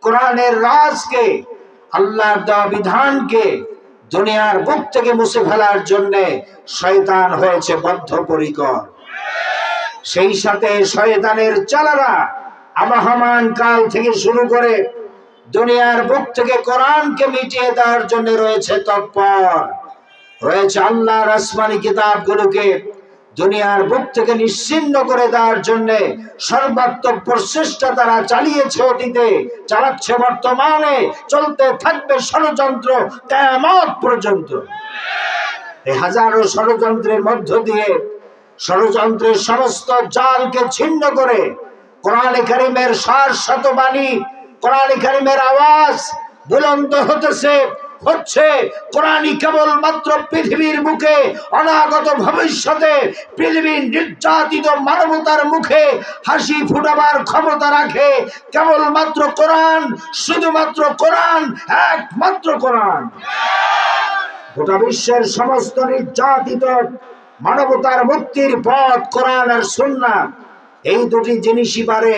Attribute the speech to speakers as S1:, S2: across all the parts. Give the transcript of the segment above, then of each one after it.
S1: কোরআনের রাজকে, আল্লাহর দেওয়া বিধানকে দুনিয়ার বুক থেকে মুছে ফেলার জন্য শয়তান হয়েছে বদ্ধপরিকর। সেই সাথে শয়তানের চালারা আবহমান কাল থেকে শুরু করে দুনিয়ার বুক থেকে কোরআনকে মিটিয়ে দেওয়ার জন্য রয়েছে তৎপর, রয়েছে আল্লাহর আসমানি কিতাবগুলোকে দুনিয়ার বুক থেকে নিশ্চিহ্ন করে দেওয়ার জন্য সর্বাত্মক প্রচেষ্টা তারা চালিয়েছে, অতীতে চালাচ্ছে, বর্তমানে চলতে থাকবে ষড়যন্ত্র কিয়ামত পর্যন্ত। এই হাজারো ষড়যন্ত্রের মধ্য দিয়ে ষড়যন্ত্রের সমস্ত জালকে ছিন্ন করে কোরআনে কারীমের শাশ্বত বাণী, কোরআনে কারীমের আওয়াজ বুলন্দ হচ্ছে। কোরআনই কেবলমাত্র পৃথিবীর বুকে অনাগত ভবিষ্যতে পৃথিবীর নির্যাতিত মানবতার মুখে হাসি ফুটাবার ক্ষমতা রাখে কেবলমাত্র কোরআন, শুধুমাত্র কোরআন, একমাত্র কোরআন। গোটা বিশ্বের সমস্ত নির্যাতিত মানবতার মুক্তির পথ কোরআন আর সুন্নাহ, এই দুটি জিনিসই পারে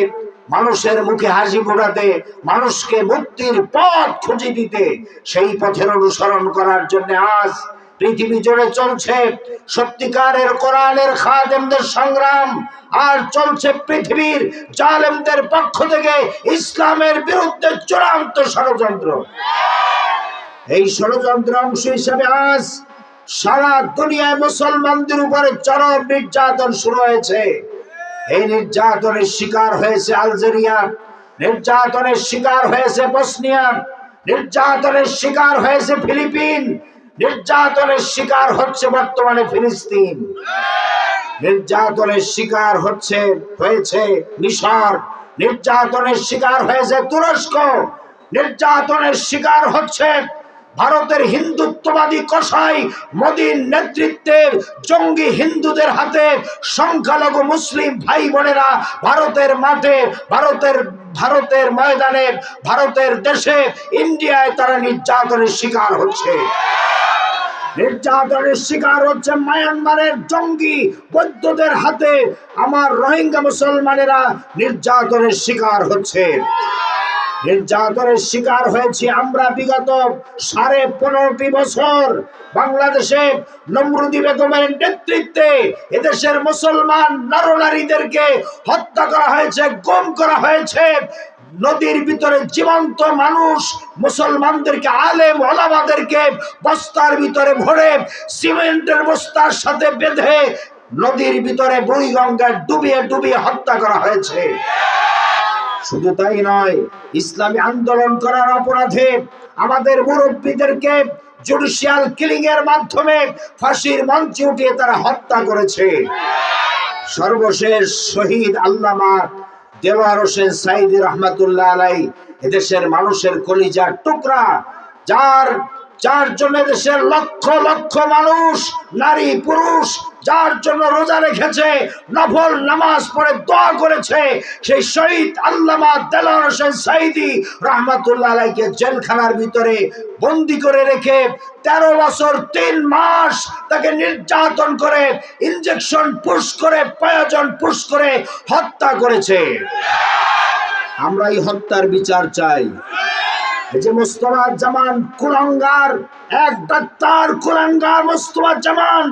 S1: মানুষের মুখে হাসি ফোটাতে, মানুষকে মুক্তির পথ খুঁজে দিতে। সেই পথের অনুসরণ করার জন্য আজ পৃথিবী জুড়ে চলছে সত্যিকারের কোরআনের খাদেমদের সংগ্রাম, আর চলছে পৃথিবীর জালেমদের পক্ষ থেকে ইসলামের বিরুদ্ধে চূড়ান্ত ষড়যন্ত্র। এই ষড়যন্ত্র অংশ হিসেবে আজ সারা দুনিয়ায় মুসলমানদের উপরে চরম নির্যাতন শুরু হয়েছে। এই নির্যাতনের শিকার হয়েছে আলজেরিয়া, নির্যাতনের শিকার হয়েছে বসনিয়া, নির্যাতনের শিকার হয়েছে ফিলিপিন, নির্যাতনের শিকার হচ্ছে বর্তমানে ফিলিস্তিন, নির্যাতনের শিকার হয়েছে মিশর, নির্যাতনের শিকার হয়েছে তুরস্ক, নির্যাতনের শিকার হচ্ছে ভারতের হিন্দুত্ববাদী কসাই মোদীর নেতৃত্বের জঙ্গি হিন্দুদের হাতে সংখ্যালঘু মুসলিম ভাই বোনেরা ভারতের মাঠে, ভারতের ময়দানে, ভারতের দেশে, ইন্ডিয়ায় তারা নির্যাতনের শিকার হচ্ছে। নির্যাতনের শিকার হচ্ছে মায়ানমারের জঙ্গি বৌদ্ধদের হাতে, আমার রোহিঙ্গা মুসলমানেরা নির্যাতনের শিকার হচ্ছে। নির্যাতনের শিকার হয়েছি আমরা বিগত 15.5 বছর। বাংলাদেশে নমরুদি বেগমের নেতৃত্বে এদেশের মুসলমান নরনারীদেরকে হত্যা করা হয়েছে, গুম করা হয়েছে। নদীর ভিতরে জীবন্ত মানুষ মুসলমানদেরকে, আলেম ওলামাদেরকে বস্তার ভিতরে ভরে সিমেন্টের বস্তার সাথে বেঁধে নদীর ভিতরে বুড়িগঙ্গায় ডুবিয়ে ডুবিয়ে হত্যা করা হয়েছে। শুধু তাই নয়, ইসলামী আন্দোলন করার অপরাধে আমাদের মুরব্বীদেরকে জুডিশিয়াল কিলিং এর মাধ্যমে ফাঁসির মঞ্চে উঠিয়ে তারা হত্যা করেছে। সর্বশেষ শহীদ আল্লামা দেওয়ার হোসেন সাইদি রহমাতুল্লাহ আলাই, এদেশের মানুষের কলিজার টুকরা, যার জন্য দেশের লক্ষ লক্ষ মানুষ, নারী পুরুষ, যার জন্য রোজা রেখেছে, নফল নামাজ পড়ে দোয়া করেছে, সেই শহীদ আল্লামা দেওয়ার হোসেন সাইদি রহমাতুল্লাহ আলাইকে জেলখানার ভিতরে বন্দী করে রেখে 13 বছর 3 মাস তাকে নির্যাতন করে, ইনজেকশন পুশ করে, পয়জন পুশ করে হত্যা করেছে। আমরা এই হত্যার বিচার চাই। এই যে মোস্তফা জামান কুলাঙ্গার, এক ডাক্তার কুলাঙ্গার মোস্তফা জামান,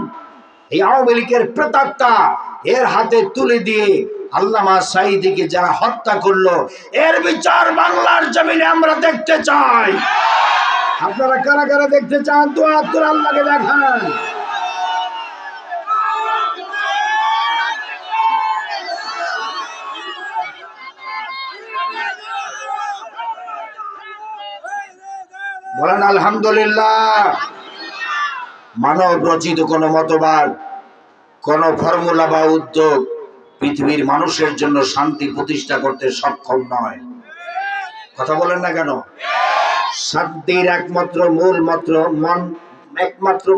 S1: এই আওয়ামী লীগের প্রেতাত্মা, এর হাতে তুলে দিয়ে আল্লামা সাইদিকে যারা হত্যা করলো, এর বিচার বাংলার জমিনে আমরা দেখতে চাই। আপনারা কারা কারা দেখতে চান? তো আত্মর আল্লাহকে দেখান। বলেন আলহামদুলিল্লাহ। মানব রচিত কোন মতবাদ, কোন ফর্মুলা বা উদ্যোগ পৃথিবীর মানুষের জন্য শান্তি প্রতিষ্ঠা করতে সক্ষম নয়। কথা বলেন না কেন? শান্তির একমাত্র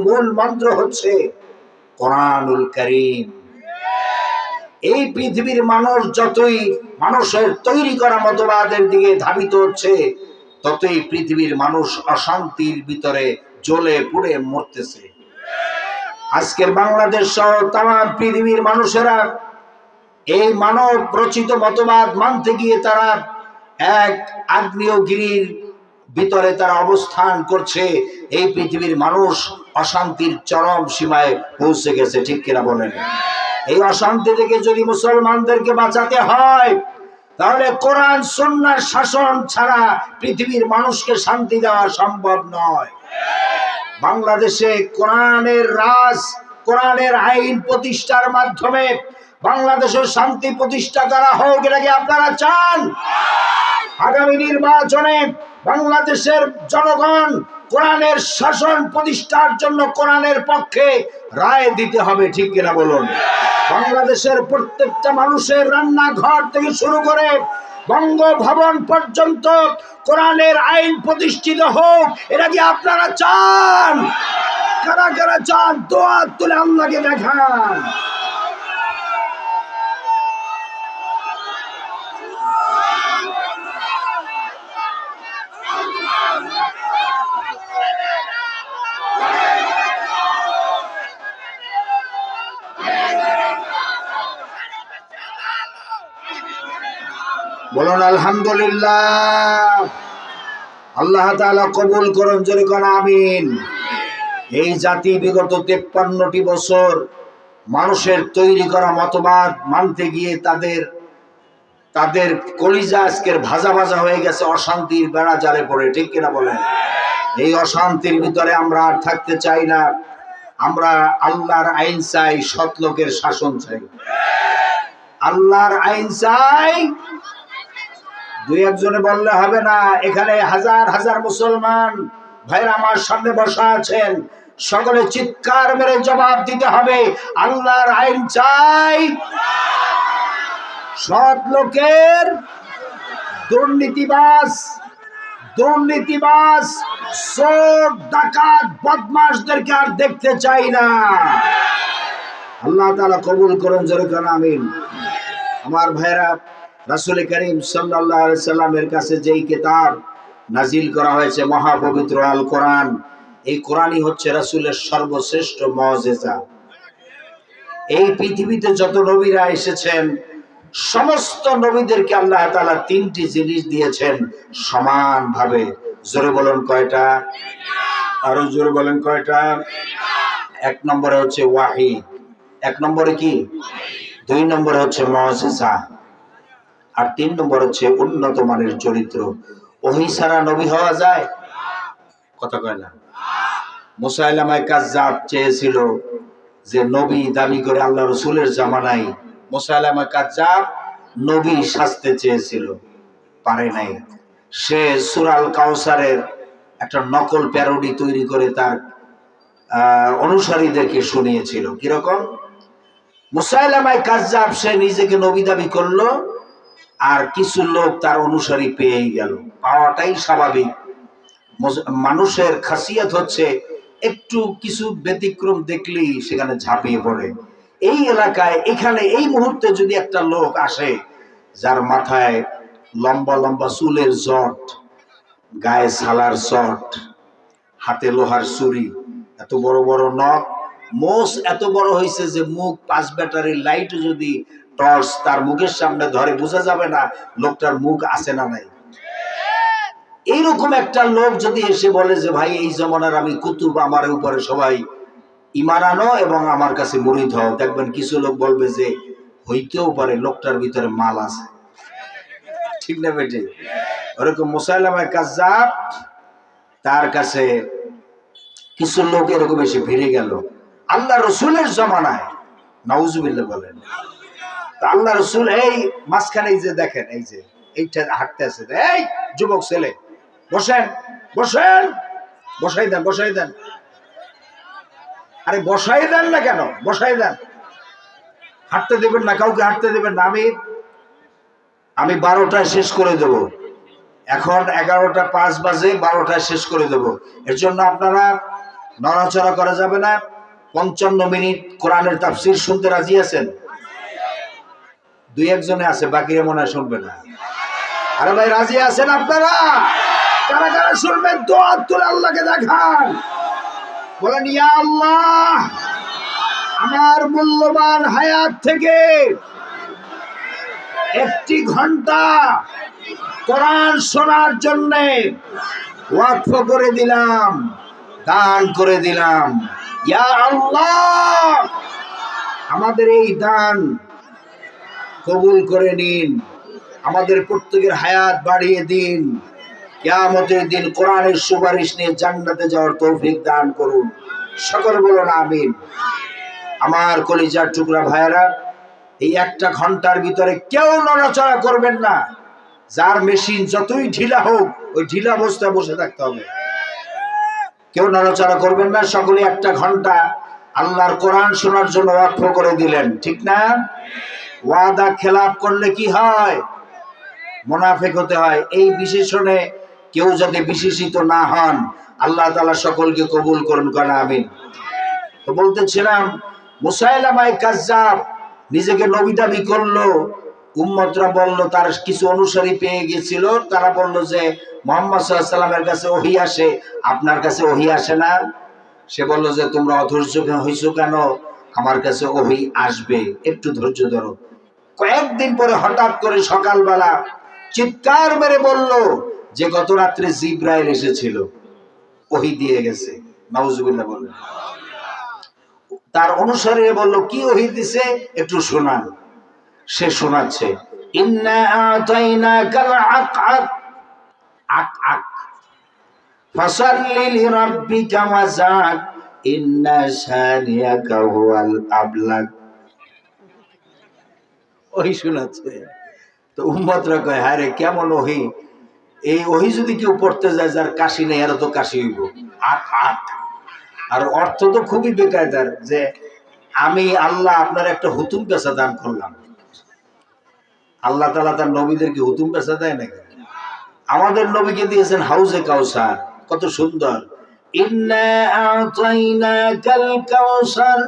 S1: মূল মন্ত্র হচ্ছে কোরআনুল কারীম। এই পৃথিবীর মানুষ যতই মানুষের তৈরি করা মতবাদের দিকে ধাবিত হচ্ছে, ততই পৃথিবীর মানুষ অশান্তির ভিতরে জ্বলে পুড়ে মরতেছে। আজকের বাংলাদেশ সহ তামাম পৃথিবীর মানুষেরা এই মানব রচিত মতবাদ মানতে গিয়ে তারা এক আগ্নেয়গিরির ভিতরে তারা অবস্থান করছে। এই পৃথিবীর মানুষ অশান্তির চরম সীমায় পৌঁছে গেছে, ঠিক কিনা বলেন? এই অশান্তি থেকে যদি মুসলমানদেরকে বাঁচাতে হয়, তাহলে কোরআন সুন্নাহর শাসন ছাড়া পৃথিবীর মানুষকে শান্তি দেওয়া সম্ভব নয়। বাংলাদেশে কোরআনের রাজ, কোরআনের আইন প্রতিষ্ঠার মাধ্যমে বাংলাদেশের শান্তি প্রতিষ্ঠা করা হোক, এটা কি আপনারা চান? আগামী নির্বাচনে বাংলাদেশের জনগণ কোরআনের শাসন প্রতিষ্ঠার জন্য কোরআনের পক্ষে রায় দিতে হবে, ঠিক কিনা বলুন? বাংলাদেশের প্রত্যেকটা মানুষের রান্নাঘর থেকে শুরু করে বঙ্গভবন পর্যন্ত কোরআনের আইন প্রতিষ্ঠিত হোক, এটা কি আপনারা চান? কারা কারা চান? দোয়া তুলে আল্লাহকে দেখান। বলুন আলহামদুলিল্লাহ। আল্লাহ তাআলা কবুল করুন, জোরে কোন আমিন। এই জাতি বিগত 53টি বছর মানুষের তৈরি করা মতবাদ মানতে গিয়ে তাদের কলিজা আজকের ভাজা ভাজা হয়ে গেছে অশান্তির বেড়া জালে পড়ে, ঠিক কিনা বলেন? এই অশান্তির ভিতরে আমরা আর থাকতে চাই না। আমরা আল্লাহর আইন চাই, সৎ লোকের শাসন চাই। আল্লাহর আইন চাই। দুই একজনে বললে হবে না। এখানে হাজার হাজার মুসলমান ভাইরা আমার সামনে বসা আছেন, সকলে চিৎকার মেরে জবাব দিতে হবে, আল্লাহর আইন চাই। সৎ লোকের, দুর্নীতিবাজ চোর ডাকাত বদমাশদেরকে আর দেখতে চাই না। আল্লাহ তাআলা কবুল করুন, জোরে করুন আমিন। আমার ভাইরা, রাসূল করিম সাল্লাল্লাহু আলাইহি সাল্লামের কাছে যেই কিতাব নাজিল করা হয়েছে মহাপবিত্র আল কোরআন, এই কোরআনই হচ্ছে রাসূলের সর্বশ্রেষ্ঠ মুজিজা। এই পৃথিবীতে যত নবীরা এসেছেন, সমস্ত নবীদেরকে আল্লাহ তাআলা 3টি জিনিস দিয়েছেন সমানভাবে। জোরে বলেন কয়টা? আরো জোরে বলেন কয়টা? 1 নম্বরে হচ্ছে ওয়াহি, 1 নম্বরে কি? 2 নম্বরে হচ্ছে মুজিজা, আর 3 নম্বর হচ্ছে উন্নত মানের চরিত্র। ওহী ছাড়া নবী হওয়া যায়? কথা কয় না। মুসাইলামা কাজ্জাব চেয়েছিল যে নবী দাবি করে আল্লাহ রাসূলের জামানায় মুসাইলামা কাজ্জাব নবী সাজতে চেয়েছিল, পারে নাই। সে সূরা আল কাউসারের একটা নকল প্যারোডি তৈরি করে তার অনুসারীদেরকে শুনিয়েছিল। কিরকম? মুসাইলামা কাজ্জাব সে নিজেকে নবী দাবি করলো, আর কিছু লোক তার অনুসারী পেয়ে গেল। পাওয়াটাই স্বাভাবিক। মানুষের খাসিয়ত হচ্ছে একটু কিছু ব্যতিক্রম দেখলেই সেখানে ঝাঁপিয়ে পড়ে। এই এলাকায় এখানে এই মুহূর্তে যদি একটা লোক আসে যার মাথায় লম্বা লম্বা চুলের জট, গায়ে সালার চট, হাতে লোহার ছুরি, এত বড় বড় নখ, মোষ এত বড় হয়েছে যে মুখ 5 ব্যাটারির লাইট যদি টর্চ তার মুখের সামনে ধরে বোঝা যাবে না লোকটার মুখ আছে না নাই। এইরকম একটা লোক যদি এসে বলে যে ভাই এই জমানার আমি কুতুব, আমার উপরে সবাই ঈমান আনো এবং আমার কাছে মুরিদ হও, দেখবেন কিছু লোক বলবে যে হইতেও পারে লোকটার ভিতরে মাল আছে, ঠিক না বেটে? ওরকম মুসাইলামা কাজ্জাব, তার কাছে কিছু লোক এরকম এসে ভিড়ে গেল আল্লাহ রসুলের জমানায়। নাউজুবিল্লাহ বলেন। আল্লাহ রসুল এই মাঝখানে যে দেখেন, এই যে এইটা হাঁটতে আছে, এই যুবক ছেলে বসেন বসেন, বসাই দেন বসাই দেন। আরে বসাই দেন না কেন? বসাই দেন। হাঁটতে দেবেন না, কাউকে হাঁটতে দেবেন না। আমি 12টায় শেষ করে দেব। এখন 11:05 বাজে, 12টায় শেষ করে দেব। এর জন্য আপনারা নড়াচড়া করা যাবে না। 55 মিনিট কোরআনের তাফসীর শুনতে রাজি আছেন? 2 একজনে আছে, বাকিরা মনে হয় শুনবে না। আরে ভাই রাজি আছেন আপনারা? কারা কারা শুনবেন? দোয়া তুলে আল্লাহকে দেখান, বলেন ইয়া আল্লাহ, আমার মূল্যবান হায়াত থেকে একটি ঘন্টা কোরআন শোনার জন্য ওয়াকফ করে দিলাম, দান করে দিলাম। ইয়া আল্লাহ, আমাদের এই দান কবুল করে নিন, আমাদের প্রত্যেকের হায়াত বাড়িয়ে দিন, কিয়ামতের দিন কোরআনের সুপারিশ নিয়ে জান্নাতে যাওয়ার তৌফিক দান করুন। সকলে বলুন আমিন। আমার কলিজার টুকরা ভাইয়েরা, এই একটা ঘন্টার ভিতরে কেউ নড়াচড়া করবেন না। যার মেশিন যতই ঢিলা হোক, ওই ঢিলা অবস্থায় বসে থাকতে হবে, কেউ নড়াচড়া করবেন না। সকলে একটা ঘন্টা আল্লাহর কোরআন শোনার জন্য ওয়াকফ করে দিলেন, ঠিক না? ওয়াদা খেলাপ করলে কি হয়? মুনাফিক হতে হয়। এই বিশেষণে কেউ যদি বিশেষিত না হন, আল্লাহ তাআলা সকলকে কবুল করুন, কারণ আমিন। তো বলতেছিলাম, মুসাইলামা কাজ্জাব নিজেকে নবী দাবি করলো। উম্মতরা বলল, তার কিছু অনুসারী পেয়ে গেছিল, তারা বলল যে মুহাম্মদ সাল্লাল্লাহু আলাইহি ওয়াসাল্লামের কাছে ওহী আসে, আপনার কাছে ওহী আসে না? সে বলল যে তোমরা অধৈর্য হইছো কেন, আমার কাছে ওহী আসবে, একটু ধৈর্য ধরো। কয়েকদিন পরে হঠাৎ করে সকালবেলা চিৎকার মেরে বলল যে গত রাত্রে জিবরাইল এসেছিল, ওহী দিয়ে গেছে। নাউজুবিল্লাহ বলেন। তার অনুসারীরা বলল, কি ওহী দিছে একটু শোনান। সে শোনাচ্ছে, ইন্না আতাইনাকাল আকআক, আকআক ফাসাল্লি লিরাব্বিকা ওয়াজআক ইন্না শানিয়াকা হুয়াল আবলাগ। ওহী শোনাচ্ছে। তো উম্মতরা কয়, হ্যাঁ রে, কেমন ওহী? এই ওহী যদি কেউ পড়তে যায় যার কাশি নেই, এরা তো কাশি হইব। আক আক। আর অর্থ তো খুবই বেকায়দার, যে আমি আল্লাহ আপনার একটা হুতুম পেশা দান করলাম। আল্লাহ তাআলা তার নবীদেরকে হুতুম পেশা দেয় নাকি? আমাদের নবীকে দিয়েছেন হাউজে কাউসার, কত সুন্দর। ইন্না আতাইনাকাল কাউসার,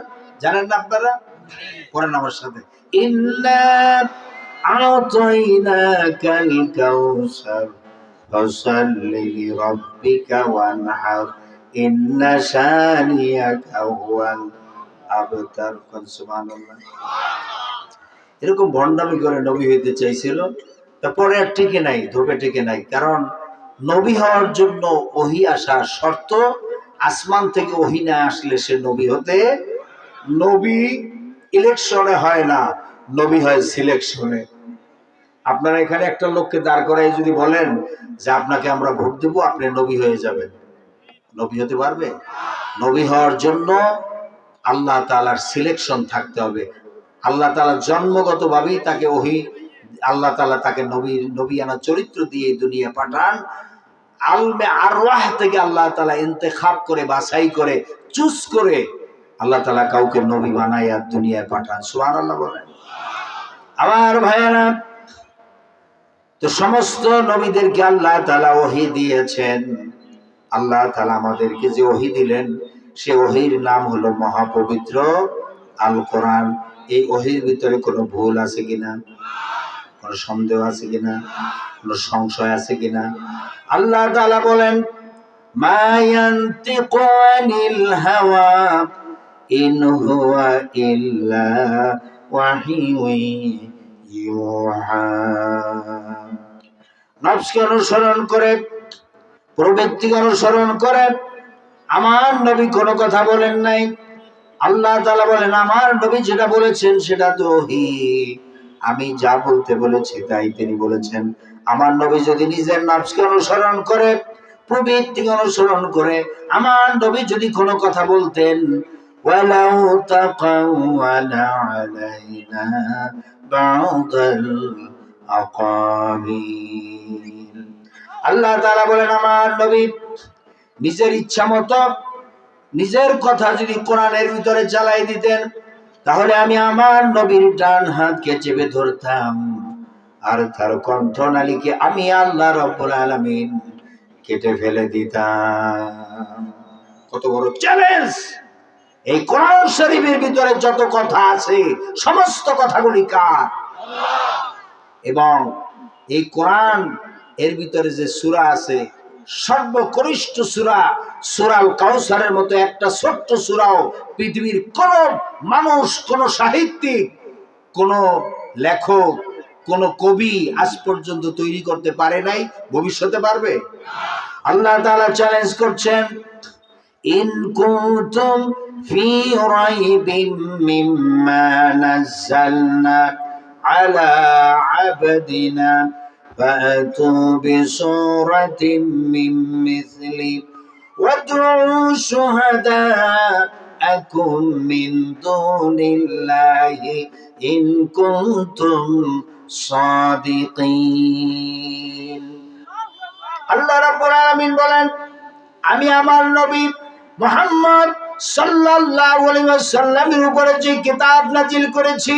S1: জানেন না আপনারা? পড়েন আমার সাথে, ইন্না আতাইনাকাল কাউসার ফাসাল্লি লিরাব্বিকা ওয়ানহার ইন্না শানিয়াকা হুয়াল আবতার। সুবহানাল্লাহ। এরকম ভণ্ডামি করে নবী হইতে চাইছিল, তারপরে আর টিকে নাই, ধোপে টিকে নাই। কারণ নবী হওয়ার জন্য ওহী আসা শর্ত, আসমান থেকে ওহী না আসলে সে নবী হতে। নবী ইলেকশনে হয় না, নবী হয় সিলেকশনে। আপনারা এখানে একটা লোককে দাঁড় করাই যদি বলেন যে আপনাকে আমরা ভোট দেব, আপনি নবী হয়ে যাবেন, নবী হতে পারবে? নবী হওয়ার জন্য আল্লাহ তাআলার সিলেকশন থাকতে হবে। আল্লাহ তাআলা জন্মগতভাবেই তাকে ওহী, আল্লাহ তাআলা তাকে নবিয়ানা চরিত্র দিয়ে দুনিয়া পাঠান। আলমে আরওয়াহ থেকে আল্লাহ তাআলা ইন্তেখাব করে, বাছাই করে, চুজ করে আল্লাহ তাআলা কাউকে নবী বানায়া দুনিয়ায় পাঠান। সুবহানাল্লাহ বলেন। আমার ভাইয়েরা, তো সমস্ত নবীদেরকে আল্লাহ তাআলা ওহী দিয়েছেন। আল্লাহ তাআলা আমাদেরকে যে ওহী দিলেন, সে ওহীর নাম হলো মহাপবিত্র আল কোরআন। এই ওহীর ভিতরে কোনো ভুল আছে কিনা, কোনো সন্দেহ আছে কিনা, কোনো সংশয় আছে কিনা? আল্লাহ তাআলা বলেন, মা ইয়ানতিকু আনিল হাওয়া ইন হুয়া ইল্লা ওয়াহিয়ুন ইউহা। নফসকে অনুসরণ করে, প্রবৃত্তিকে অনুসরণ করে আমার নবী কোনো কথা বলেন নাই। আল্লাহ তাআলা বলেন, আমার নবী যেটা বলেছেন সেটা তো ওহী, আমি যা বলতে বলেছি তাই তিনি বলেছেন। আমার নবী যদি নিজের নফসকে অনুসরণ করে, প্রবৃত্তিকে অনুসরণ করে, আমার নবী যদি কোনো কথা বলতেন, ওয়ালাউ তাকাওয়ালা আলাইনা বা'দাল আকাবিল। আল্লাহ তাআলা বলেন, আমার নবী নিজের ইচ্ছা মতো নিজের কথা যদি কোরআনের ভিতরে চালাই দিতেন, তাহলে আমি আমার নবীর ডান হাতকে চেপে ধরতাম, আর তার কণ্ঠনালীকে আমি আল্লাহ রাব্বুল আলামিন কেটে ফেলে দিতাম। কত বড় চ্যালেঞ্জ! এই কোরআন শরীফের ভিতরে যত কথা আছে, সমস্ত কথাগুলি কার? আল্লাহ। এবং এই কোরআন এর ভিতরে যে সূরা আছে, সর্বকনিষ্ঠ সূরা, সূরাল কাউসারের মতো একটা ছোট্ট সূরাও পৃথিবীর কোন মানুষ, কোন সাহিত্যিক, কোন লেখক, কোন কবি আজ পর্যন্ত তৈরি করতে পারে নাই, ভবিষ্যতে পারবে? আল্লাহ তাআলা চ্যালেঞ্জ করছেন, ইন কুনতুম ফি রাইবিম মিম্মা নাযালনা আলা আবদিনা ফাতু বিসূরাতিম মিন মিসলি ওয়াদউ শুহাদাআকুম মিন দুনিল্লাহি ইন কুনতুম সাদিকিন। আল্লাহ রাব্বুল আলামিন বলেন, আমি আমার নবী মুহাম্মদ সাল্লাল্লাহু আলাইহি ওয়াসাল্লামের উপরে যে কিতাব নাজিল করেছি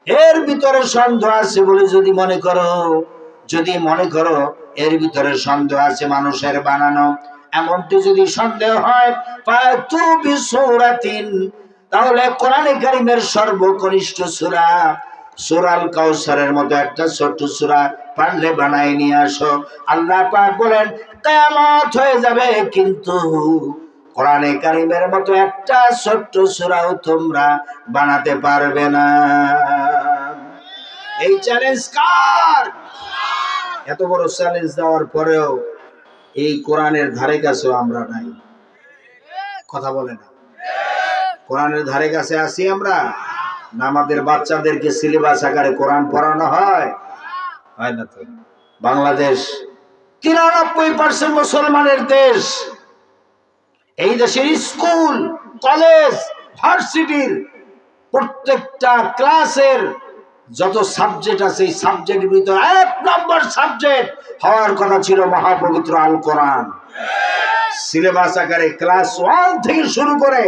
S1: এর ভিতরে সন্দেহ আছে বলে যদি মনে করো এর ভিতরে সন্দেহ আছে মানুষের বানানো, এমনটি যদি সন্দেহ হয়, ফাতু বিসূরাতিন, তাহলে কোরআনে কারীমের সর্বকনিষ্ঠ সূরা সূরাল কাউসারের মতো একটা ছোট্ট সূরা পারলে বানায় নিয়ে আসো। আল্লাহ পাক বলেন, কিয়ামত হয়ে যাবে কিন্তু কোরআনে কারীমের মতো একটা ছোট্ট সূরাও তোমরা বানাতে পারবে না। এই চ্যালেঞ্জ কার? এত বড় চ্যালেঞ্জ দেওয়ার পরেও এই কোরআনের ধারে কাছেও আমরা নাই। কথা বলে না? কোরআনের ধারে কাছে আছি আমরা না? আমাদের বাচ্চাদেরকে সিলেবাস আকারে কোরআন পড়ানো হয় না তো? বাংলাদেশ 93% মুসলমানের দেশ। এই দেশের স্কুল, কলেজ, ভার্সিটির প্রত্যেকটা ক্লাসের যত সাবজেক্ট আছে এই সাবজেক্টের ভিতরে 1 নম্বর সাবজেক্ট হওয়ার কথা ছিল মহাপবিত্র আল কোরআন। সিলেবাস আকারে ক্লাস 1 থেকে শুরু করে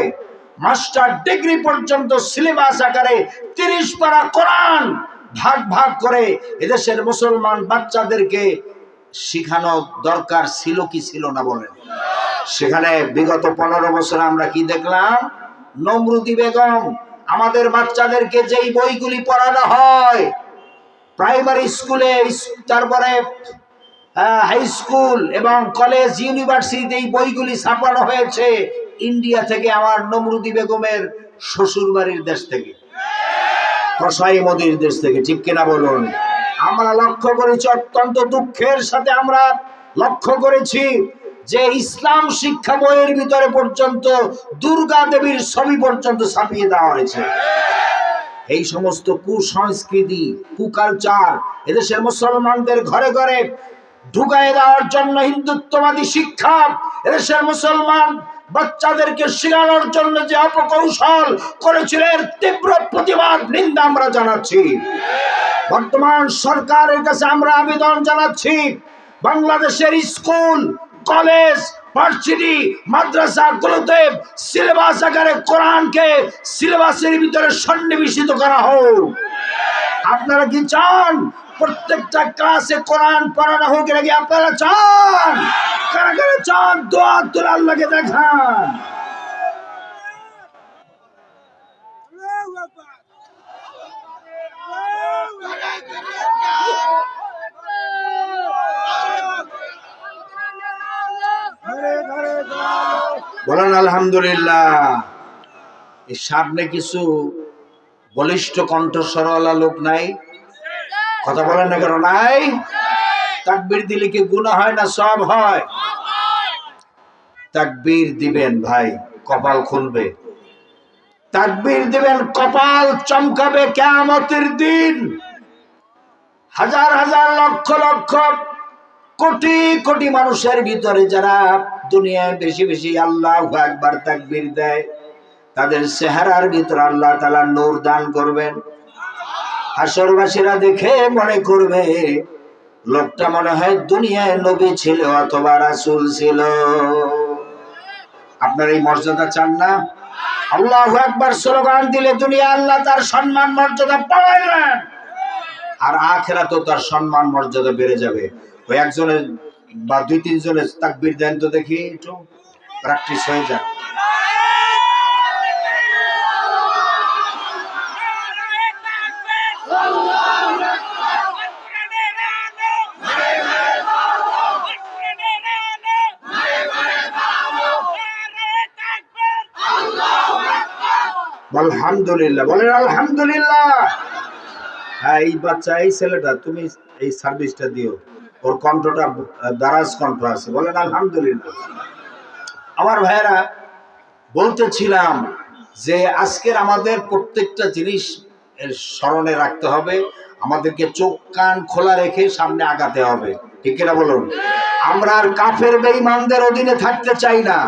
S1: মাস্টার ডিগ্রি পর্যন্ত সিলেবাস আকারে 30 পারা কোরআন ভাগ ভাগ করে এদেশের মুসলমান বাচ্চাদেরকে শিখানো দরকার ছিল কি ছিল না বলেন? সেখানে বিগত 15 বছর আমরা কি দেখলাম? নমরুদি বেগম আমাদের বাচ্চাদেরকে যেই বইগুলি পড়ানো হয় প্রাইমারি স্কুলে, তারপরে হাই স্কুল এবং কলেজ, ইউনিভার্সিটিতে এই বইগুলি ছাপানো হয়েছে ইন্ডিয়া থেকে, আমার নমরুদি বেগমের শ্বশুর বাড়ির দেশ থেকে, কসাই মদির দেশ থেকে। ঠিক কিনা বলুন? আমরা লক্ষ্য করেছি, অত্যন্ত দুঃখের সাথে আমরা লক্ষ্য করেছি যে ইসলাম শিক্ষা বইয়ের ভিতরে পর্যন্ত দুর্গা দেবীর ছবি পর্যন্ত ছাপিয়ে দেওয়া হয়েছে। এই সমস্ত কুসংস্কৃতি, কুকালচার এদেশের মুসলমানদের ঘরে ঘরে ঢুকায় দেওয়ার জন্য হিন্দুত্ববাদী শিক্ষা এদেশের মুসলমান বাচ্চাদেরকে শেখানোর জন্য যে অপকৌশল করেছিল এর তীব্র প্রতিবাদ, নিন্দা আমরা জানাচ্ছি। বর্তমান সরকারের কাছে আমরা আবেদন জানাচ্ছি, বাংলাদেশের স্কুল, কলেজ, ভার্সিটি, মাদ্রাসাগুলোতে সিলেবাস আকারে কোরআনকে সিলেবাসের ভিতরে সন্নিবেশিত করা হোক। আপনারা কি চান প্রত্যেকটা ক্লাসে কোরআন পড়ানো হোক? নাকি আপনারা চান? কারা কারা চান? দোয়া তুলে আল্লাহকে দেখান। বলেন আলহামদুলিল্লাহ। এই সামনে কিছু বলিষ্ঠ কণ্ঠস্বরওয়ালা লোক নাই? কথা বলেন না কেন? নাই? তাকবীর দিলে কি গুনাহ হয় না সওয়াব হয়? তাকবীর দিবেন ভাই, কপাল খুলবে। তাকবীর দিবেন, কপাল চমকাবে কিয়ামতের দিন। হাজার হাজার লক্ষ লক্ষ কোটি কোটি মানুষের ভিতরে যারা দুনিয়ায় বেশি বেশি আল্লাহু আকবার তাকবীর দেয়, তাদের চেহারার ভিতরে আল্লাহ তাআলা নূর দান করবেন। হাসরবাসীরা দেখে মনে করবে লোকটা মনে হয় দুনিয়ায় নবী ছিল অথবা রাসূল ছিল। আপনারা এই মর্যাদা চান না? আল্লাহু আকবার স্লোগান দিলে দুনিয়া আল্লাহ তার সম্মান মর্যাদা বাড়াবেন, আর আখিরাতেও তার সম্মান মর্যাদা বেড়ে যাবে। ওই একজনের বা 2-3 জনের তাকবীর দেন তো দেখি, একটু প্র্যাকটিস হয়ে যায়। আলহামদুলিল্লাহ, বলেন আলহামদুলিল্লাহ। হ্যাঁ, এই বাচ্চা, এই ছেলেটা, তুমি এই সার্ভিসটা দিও, ওর কণ্ঠটা দারাজ কণ্ঠ আছে, বলেন আলহামদুলিল্লাহ। আমার ভাইয়েরা, বলতেছিলাম যে আজকের আমাদের প্রত্যেকটা জিনিস স্মরণে রাখতে হবে, আমাদেরকে চোখ কান খোলা রেখে সামনে আগাতে হবে, ঠিক কিনা বলুন? আমরা আর কাফের বেঈমানদের অধীনে থাকতে চাই না।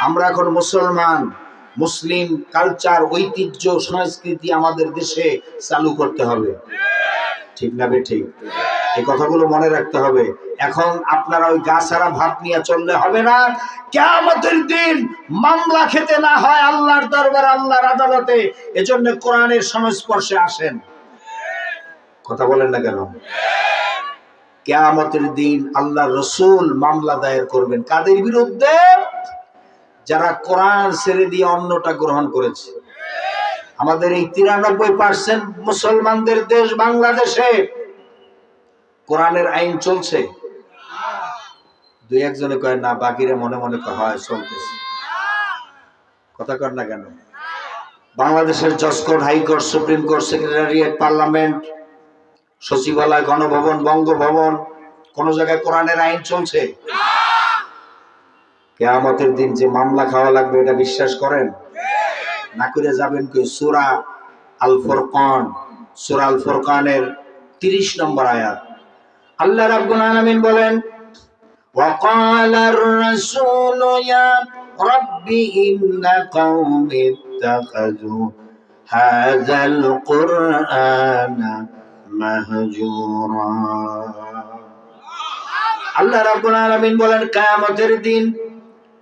S1: আমরা এখন মুসলমান, মুসলিম কালচার, ঐতিহ্য, সংস্কৃতি আমাদের দেশে চালু করতে হবে, ঠিক না বেঠিক? এই কথাগুলো মনে রাখতে হবে। এখন আপনারা ওই গাছারা ভাত নিয়ে চললে হবে না। কিয়ামতের দিন মামলা খেতে না হয় আল্লাহর দরবার, আল্লাহর আদালতে। এজন্য কোরআনের সংস্পর্শে আসেন। কথা বলেন না কেন? কিয়ামতের দিন আল্লাহর রাসূল মামলা দায়ের করবেন কাদের বিরুদ্ধে? যারা কোরআন ছেড়ে দিয়ে অন্যটা গ্রহণ করেছে। আমাদের এই 93% মুসলমানদের দেশ বাংলাদেশে কোরআনের আইন চলছে। দুই একজনে কয় না, বাকিরা মনে মনে কয় হয় চলতেছে। কথা কর না কেন? বাংলাদেশের জজ court, high court, supreme court, secretariat, parliament, সচিবালয়, গণভবন, বঙ্গভবন, কোন জায়গায় কোরআনের আইন চলছে? কিয়ামতের দিন যে মামলা খাওয়া লাগবে এটা বিশ্বাস করেন? না করে যাবেন কি? সূরা আল ফুরকান, সূরা আল ফুরকানের 30 নম্বর আয়াত আল্লাহ রাব্বুল আলামিন বলেন, وقال الرسول يا رب إن قومي اتخذوا هذا القرآن مهجورا। আল্লাহ রাব্বুল আলামিন বলেন, কিয়ামতের দিন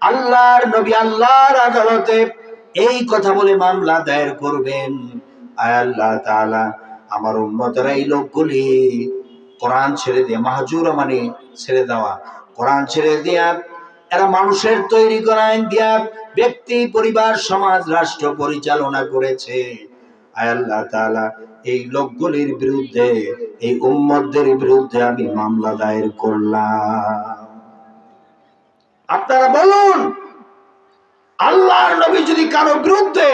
S1: আল্লাহর নবী আল্লাহর আদালতে এই কথা বলে মামলা দায়ের করবেন, আয় আল্লাহ তাআলা, আমার উম্মতেরা এই লোকগুলি কোরআন ছেড়ে দিয়ে, মাহজুরা মানে ছেড়ে দেওয়া, কোরআন ছেড়ে দিয়া এরা মানুষের তৈরি করা আইন দিয়া ব্যক্তি, পরিবার, সমাজ, রাষ্ট্র পরিচালনা করেছে। আয় আল্লাহ তাআলা, এই লোকগুলির বিরুদ্ধে, এই উম্মতদের বিরুদ্ধে আমি মামলা দায়ের করলাম। আপনারা বলুন, আল্লাহর নবী যদি কারো বিরুদ্ধে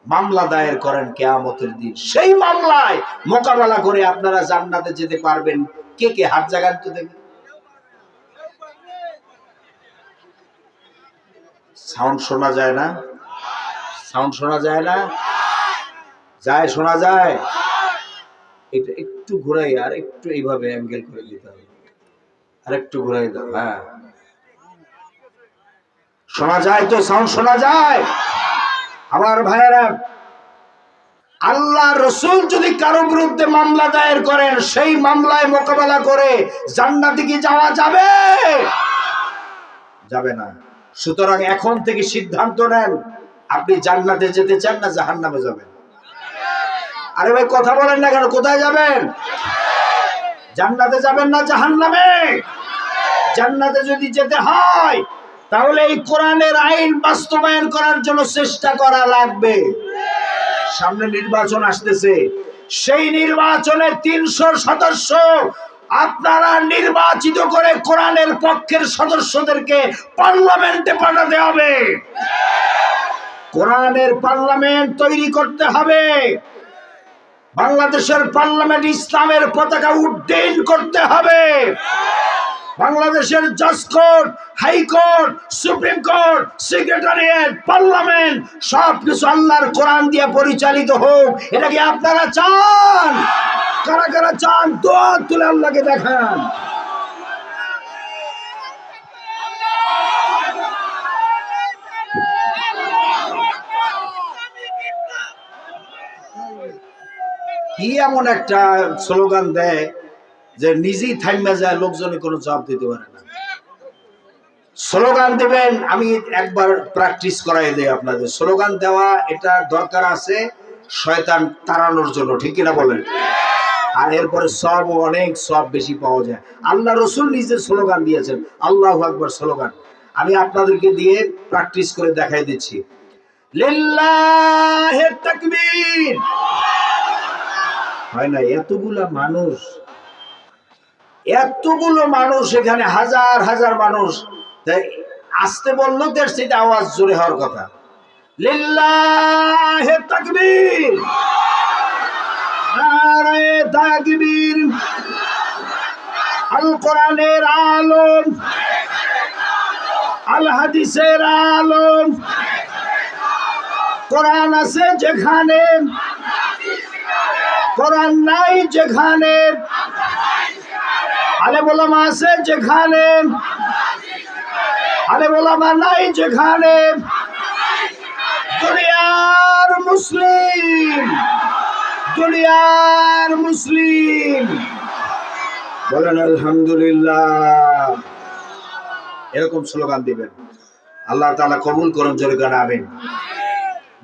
S1: মামলা দায়ের করেন কিয়ামতের দিন, সেই মামলায় মোকাবেলা করে আপনারা জান্নাতে যেতে পারবেন? কে কে হাত জাগান তো দেখি। সাউন্ড শোনা যায় না? সাউন্ড শোনা যায় না? যায়, শোনা যায়? এটা একটু ঘুরাই, আর একটু এইভাবে অ্যাঙ্গেল করে দিতে হবে, আর একটু ঘুরাই দাও। হ্যাঁ, শোনা যায় তো? সাউন্ড শোনা যায়? আমার ভাইয়েরা, আল্লাহ রাসূল যদি কারো বিরুদ্ধে মামলা দায়ের করেন, সেই মামলায় মোকাবেলা করে জান্নাতে কি যাওয়া যাবে? যাবে না। সুতরাং এখন থেকে সিদ্ধান্ত নেন, আপনি জান্নাতে যেতে চান না জাহান্নামে যাবেন? আরে ভাই, কথা বলেন না কেন? কোথায় যাবেন? জান্নাতে যাবেন না জাহান্নামে? জান্নাতে যদি যেতে হয় তাহলে এই কোরআনের আইন বাস্তবায়ন করার জন্য চেষ্টা করা লাগবে। সামনে নির্বাচন আসতেছে, সেই নির্বাচনে 300 সদস্য আপনারা নির্বাচিত করে কোরআনের পক্ষের সদস্যদেরকে পার্লামেন্টে পাঠাতে হবে। কোরআনের পার্লামেন্ট তৈরি করতে হবে। বাংলাদেশের পার্লামেন্ট ইসলামের পতাকা উড্ডীন করতে হবে। বাংলাদেশের জজ court, high court, supreme court, secretariat, parliament সবকিছু আল্লাহর কোরআন দিয়ে পরিচালিত হোক। এটা কি আপনারা চান? কারা কারা চান? দোয়া তুলে আল্লাহকে দেখান। কি এমন একটা স্লোগান দেয় যে নিজেই থাইমা যায়, লোকজনে কোনো জবাব দিতে পারে না। স্লোগান দেবেন, আমি একবার প্র্যাকটিস করাই দেই আপনাদের। স্লোগান দেওয়া এটা দরকার আছে শয়তান তাড়ানোর জন্য, ঠিক কিনা বলেন? আর এরপরে সব, অনেক সব বেশি পাওয়া যায়। আল্লাহ রাসূল নিজে স্লোগান দিয়েছেন, আল্লাহু আকবার স্লোগান। আমি আপনাদেরকে দিয়ে প্র্যাকটিস করে দেখাই দিচ্ছি। লিল্লাহি তাকবীর। হয় না? এতগুলো মানুষ এখানে, হাজার হাজার মানুষ, তাই আসতে বললো তার সেটা আওয়াজ জোরে হওয়ার কথা। লিল্লাহি তাকবীর। নারায়ে তাকবীর। আল কোরআনের আলোম, আল হাদিসের আলোম। কোরআন আছে যেখানে, কোরআন নাই যেখানে, আলেম ওলামা আছে যেখানে, আলেম ওলামা নাই যেখানে, দুনিয়ার মুসলিম, দুনিয়ার মুসলিম বলেন আলহামদুলিল্লাহ। এরকম স্লোগান দিবেন। আল্লাহ তাআলা কবুল করুন, জোরে করে আমিন।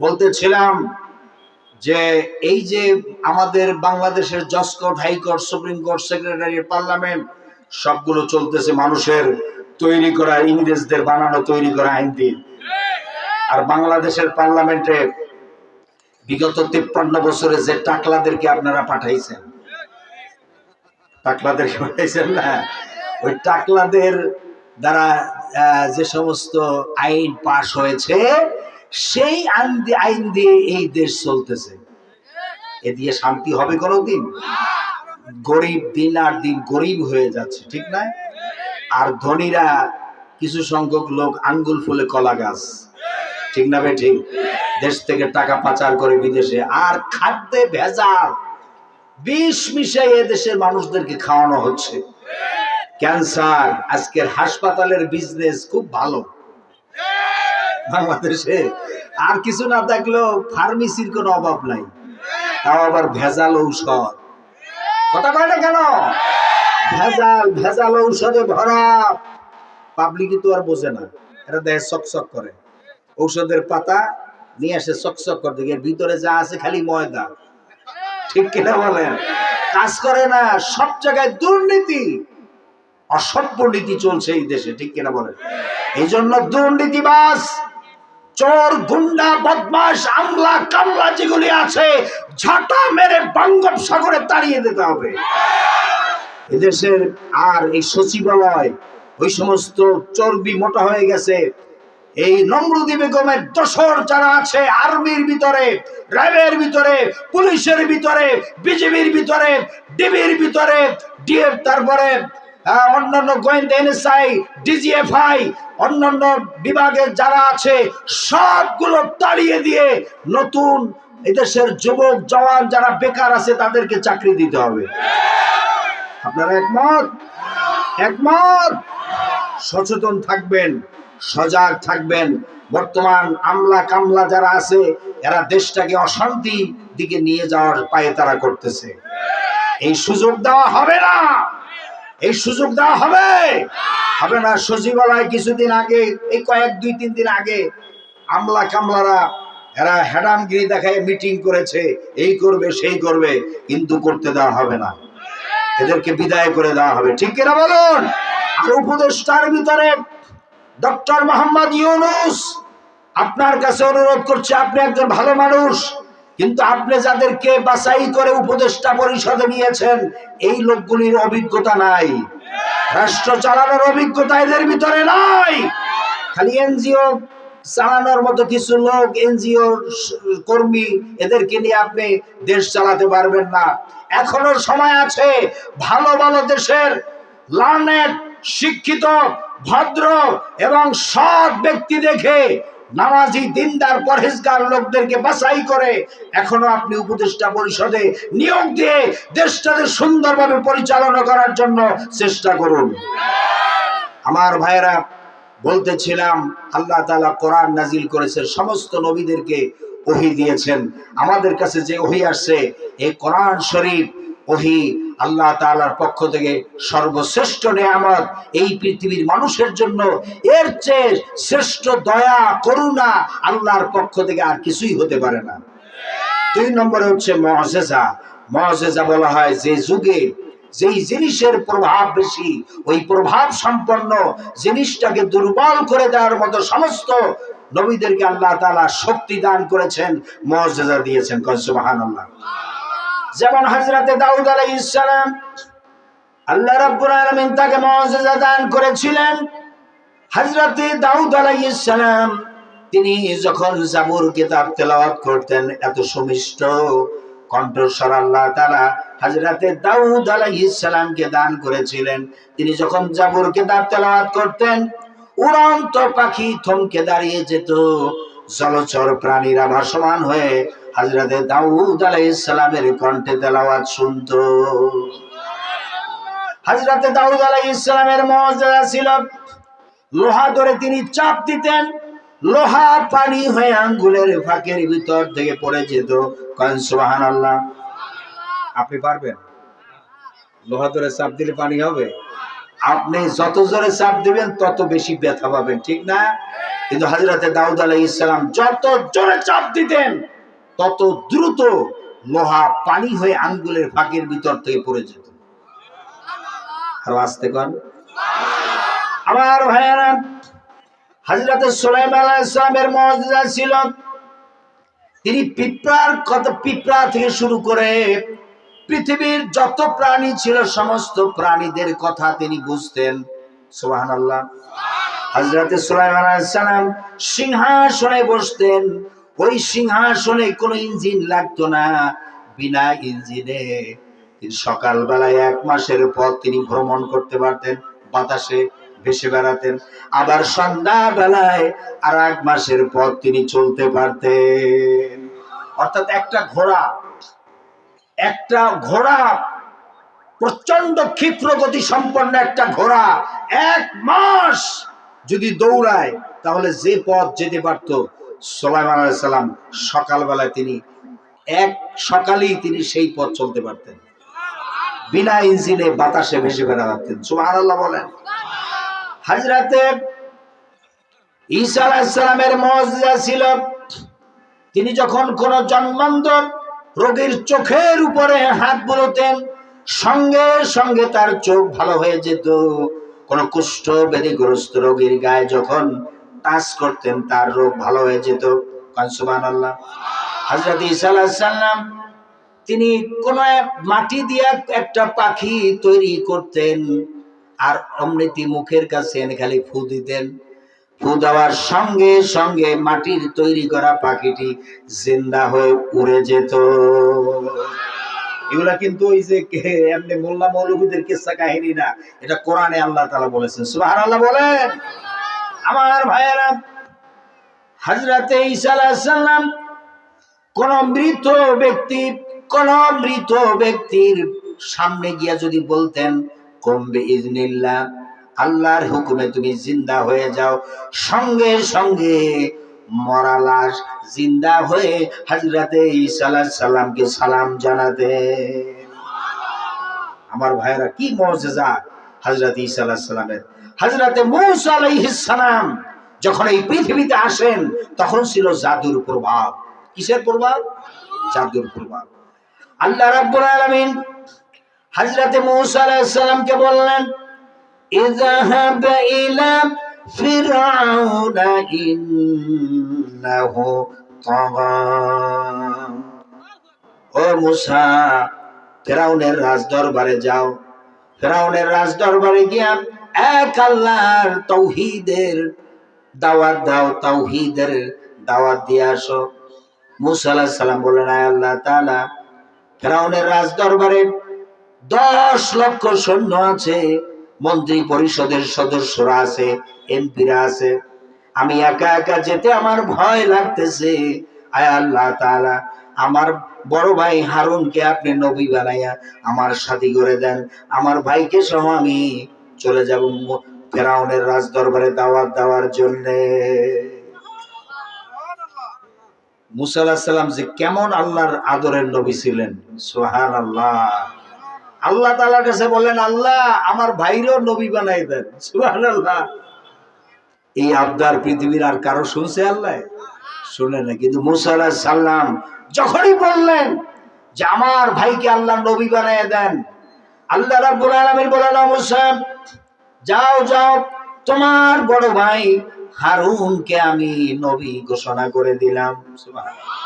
S1: বলতেছিলাম যে এই যে আমাদের বাংলাদেশের জজ court, high court, supreme court, secretariat, parliament সবগুলো চলতেছে মানুষের তৈরি করা, ইংরেজদের বানানো তৈরি করা আইন দিয়ে। আর বাংলাদেশের পার্লামেন্টে বিগত 53 বছরে যে টাকলাদেরকে আপনারা পাঠাইছেন, টাকলাদেরকে পাঠাইছেন না, ওই টাকলাদের দ্বারা যে সমস্ত আইন পাশ হয়েছে সেই আইন দিয়ে এই দেশ চলতেছে। এ দিয়ে শান্তি হবে কোনোদিন? গরিব দিন আর দিন গরিব হয়ে যাচ্ছে, ঠিক না? আর ধনীরা কিছু সংখ্যক লোক আঙ্গুল ফুলে কলা গাছ, ঠিক না বে ঠিক? দেশ থেকে টাকা পাচার করে বিদেশে, আর খাদ্যে ভেজাল, বিষ মিশিয়ে দেশের মানুষদেরকে খাওয়ানো হচ্ছে। ক্যান্সার, আজকের হাসপাতালের বিজনেস খুব ভালো বাংলাদেশে। আর কিছু না থাকলেও ফার্মেসির কোনো অভাব নাই, তাও আবার ভেজাল ঔষধ। কথা কয় না কেন? ভেজাল, ভেজাল ঔষধে ভরা। পাবলিকই তো আর বোঝে না, এটা দেখে চকচক করে। ঔষধের পাতা নিয়ে আসে চকচক করতে গিয়ে ভিতরে যা আছে খালি ময়দা, ঠিক কিনা বলেন? কাজ করে না। সব জায়গায় দুর্নীতি, অসভ্য নীতি চলছে এই দেশে, ঠিক কিনা বলেন? এই জন্য দুর্নীতিবাজ, চোর, গুন্ডা, বদমাশ, আমলা কামলা যেগুলি আছে ঝাঁটা মেরে বঙ্গোপসাগরে তাড়িয়ে দিতে হবে এদেশের। আর এই সচিবালয়, ওই সমস্ত চর্বি মোটা হয়ে গেছে। এই নমরুদি বেগমের দোসর যারা আছে আর্মির ভিতরে, র্যাবের ভিতরে, পুলিশের ভিতরে, বিজেপির ভিতরে, ডিবির ভিতরে, ডিএফ, তারপরে অন্যান্য গোয়েন্দা, এনএসআই, ডিজিএফআই, অন্যান্য বিভাগের যারা আছে সবগুলো তাড়িয়ে দিয়ে নতুন এদেশের যুবক জওয়ান যারা বেকার আছে তাদেরকে চাকরি দিতে হবে। আপনারা একমত? একমত? সচেতন থাকবেন, সজাগ থাকবেন। বর্তমান আমলা কামলা যারা আছে এরা দেশটাকে অশান্তি দিকে নিয়ে যাওয়ার পায়ে তারা করতেছে। এই সুযোগ দেওয়া হবে না, এই সুযোগ দেওয়া হবে হবে না। সচিবালয় কিছুদিন আগে, এই কয়েক 2-3 দিন আগে আমলা কামলারা এরা হ্যাডামগিরি দেখায় মিটিং করেছে, এই করবে সেই করবে, কিন্তু করতে দেওয়া হবে না, এদেরকে বিদায় করে দেওয়া হবে, ঠিক কিনা বলুন? আর উপদেষ্টার ভিতরে ডক্টর মোহাম্মদ ইউনূস, আপনার কাছে অনুরোধ করছি, আপনি একজন ভালো মানুষ, কিন্তু আপনি যাদেরকে বাছাই করে উপদেষ্টা পরিষদে নিয়েছেন এই লোকগুলির অভিজ্ঞতা নাই, রাষ্ট্র চালানোর অভিজ্ঞতা এদের ভিতরে নাই। খালি এনজিও চালানোর মতো কিছু লোক, এনজিও কর্মী, এদেরকে নিয়ে আপনি দেশ চালাতে পারবেন না। এখনো সময় আছে। ভালো ভালো দেশের লার্নেড, শিক্ষিত, ভদ্র এবং সৎ ব্যক্তি দেখে, নামাজি, দিনদার, পরহেজগার লোকদেরকে বাছাই করে এখনো আপনি উপদেষ্টা পরিষদে নিয়োগ দিয়ে দেশটাকে সুন্দরভাবে পরিচালনা করার জন্য চেষ্টা করুন। আমার ভাইয়েরা, বলতেছিলাম আল্লাহ তাআলা কোরআন নাজিল করেছে, সমস্ত নবীদেরকে ওহী দিয়েছেন। আমাদের কাছে যে ওহী আসছে, এই কোরআন শরীফ ওহী আল্লাহ তাআলার পক্ষ থেকে সর্বশ্রেষ্ঠ নেয়ামত। এই পৃথিবীর মানুষের জন্য এর চেয়ে শ্রেষ্ঠ দয়া, করুণা আল্লাহর পক্ষ থেকে আর কিছুই হতে পারে না। 2 নম্বরে হচ্ছে মুআজিজা। মুআজিজা বলা হয় যে যুগে যেই জিনিসের প্রভাব বেশি, ওই প্রভাব সম্পন্ন জিনিসটাকে দুর্বল করে দেওয়ার মতো সমস্ত নবীদেরকে আল্লাহ তাআলা শক্তি দান করেছেন, মুআজিজা দিয়েছেন। সুবহানাল্লাহ। যেমন হযরতে দাউদ আলাইহিস সালাম, আল্লাহ রাব্বুল আলামিন তাকে মুআজিজা দান করেছিলেন। হযরতে দাউদ আলাইহিস সালাম তিনি যখন জাবুর কিতাব তেলাওয়াত করতেন, এত সুমিষ্ট কণ্ঠস্বর আল্লাহ তাআলা হযরতে দাউদ আলাইহিস সালামকে দান করেছিলেন। তিনি যখন জাবুর কিতাব তেলাওয়াত করতেন, উড়ন্ত পাখি থমকে দাঁড়িয়ে যেত, জলচর প্রাণীরা ভাসমান হয়ে হযরতে দাউদ আলাইহিস সালামের কণ্ঠে তেলাওয়াত শুনতো। হযরতে দাউদ আলাইহিস সালামের মুজিজা ছিল, লোহা ধরে তিনি চাপ দিতেন, লোহা পানি হয়ে আঙ্গুলের ফাঁকের ভিতর থেকে পড়ে যেত। কারণ সুবহানাল্লাহ। আপনি পারবেন? লোহা ধরে চাপ দিলে পানি হবে? আপনি যত জোরে চাপ দিবেন তত বেশি ব্যথা পাবেন, ঠিক না? কিন্তু হযরতে দাউদ আলাইহিস সালাম যত জোরে চাপ দিতেন তত দ্রুত লোহা পানি হয়ে আঙ্গুলের ফাঁকের ভিতর থেকে পড়ে যেত। আর আস্তে কোন আমার ভাইয়েরা, হযরতে সুলাইমান আলাইহিস সালামের মুজিজা ছিল, তিনি পিঁপড়া থেকে শুরু করে পৃথিবীর যত প্রাণী ছিল সমস্ত প্রাণীদের কথা তিনি বুঝতেন। সুবহানাল্লাহ। হযরতে সুলাইমান আলাইহিস সালাম সিংহাসনে বসতেন, ওই সিংহাসনে কোনো ইঞ্জিন লাগতো না, বিনা ইঞ্জিনে তিনি সকালবেলায় 1 মাসের পথ তিনি ভ্রমণ করতে পারতেন, বাতাসে ভেসে বেড়াতেন। আবার সন্ধ্যা বেলায় আর 1 মাসের পথ তিনি চলতে পারতেন। অর্থাৎ একটা ঘোড়া প্রচন্ড ক্ষিপ্র গতি সম্পন্ন একটা ঘোড়া 1 মাস যদি দৌড়ায় তাহলে যে পথ যেতে পারত সুলাইমান আলাইহিস সালাম সকালবেলায় সকালেই তিনি সেই পথ চলতে পারতেন, বিনা ইঞ্জিনে বাতাসে ভেসে বেড়াতেন। সুবহানাল্লাহ বলেন। হযরতে ঈসা আলাইহিস সালামের মুজিজা ছিল, তিনি যখন কোন জন্মন্ত রোগীর চোখের উপরে হাত বুলোতেন সঙ্গে সঙ্গে তার চোখ ভালো হয়ে যেত। কোন কুষ্ঠ ব্যাধিগ্রস্ত রোগীর গায়ে যখন টাচ করতেন তার রোগ ভালো হয়ে যেত। সুবহানাল্লাহ। হযরত ঈসা আলাইহিস সালাম তিনি কোন মাটি দিয়ে একটা পাখি তৈরি করতেন, আর অমৃতি মুখের কাছে এনে খালি ফু দিতেন, ফু দেওয়ার সঙ্গে সঙ্গে মাটির তৈরি করা পাখিটি জিন্দা হয়ে উড়ে যেত। এগুলা কিন্তু ওই যে এমনি মোল্লা মৌলভীদের কিস্সা কাহিনী না, এটা কোরআনে আল্লাহ তাআলা বলেছেন। সুবহানাল্লাহ বলেন। আমার ভাইয়েরা, হযরতে ঈসা আলাইহিস সালাম কোন মৃত ব্যক্তির সামনে গিয়া যদি বলতেন কুম বিইজনিল্লাহ, আল্লাহর হুকুমে তুমি জিন্দা হয়ে যাও, সঙ্গে সঙ্গে মরা লাশ জিন্দা হয়ে হযরতে ঈসা আলাইহিস সালামকে সালাম জানাতেন। আমার ভাইরা, কি মুজিজা হযরতে ঈসা আলাইহিস সালামের। হযরতে মূসা আলাইহিস সালাম যখন এই পৃথিবীতে আসেন তখন ছিল জাদুর প্রভাব। কিসের প্রভাব? জাদুর প্রভাব। আল্লাহ রাব্বুল আলামিন হযরতে মূসা আলাইহিস সালামকে বললেন, ইযহাব ইলা ফিরআউনা ইন্নাহু তাগা। ও মূসা, ফিরআউনের রাজ দরবারে যাও, ফিরআউনের রাজ দরবারে গিয়া এক আল্লাহর তাওহীদের দাওয়াত দাও, তাওহীদের দাওয়াত দিয়ে আসো। মূসা আলাইহিস সালাম বললেন, আয় আল্লাহ তাআলা, ফিরআউনের রাজ দরবারে 10 লক্ষ সৈন্য আছে, মন্ত্রী পরিষদের সদস্যরা আছে, এমপিরা আছে, আমি একা একা যেতে আমার ভয় লাগতেছে। আয় আল্লাহ তাআলা, আমার বড় ভাই হারুনকে আপনি নবী বানাইয়া আমার সাথী করে দেন, আমার ভাইকে সহ আমি চলে যাব ফিরআউনের রাজ দরবারে দাওয়াত দেওয়ার জন্য। মূসা আলাইহিস সালাম যে কেমন আল্লাহর আদরের নবী ছিলেন। সুবহানাল্লাহ। আল্লাহ তাআলার কাছে বললেন, আল্লাহ আমার ভাইরও নবী বানাই দেন। সুবহানাল্লাহ। এই আবদার পৃথিবীর আর কারো শুনছে? আল্লাহ শুনে না। কিন্তু মূসা আলাইহিস সালাম যখনই বললেন যে আমার ভাইকে আল্লাহ নবী বানাই দেন, আল্লাহ রাব্বুল আলামিন বলেন, মূসা যাও যাও, তোমার বড় ভাই হারুনকে আমি নবী ঘোষণা করে দিলাম। সুবহানাল্লাহ।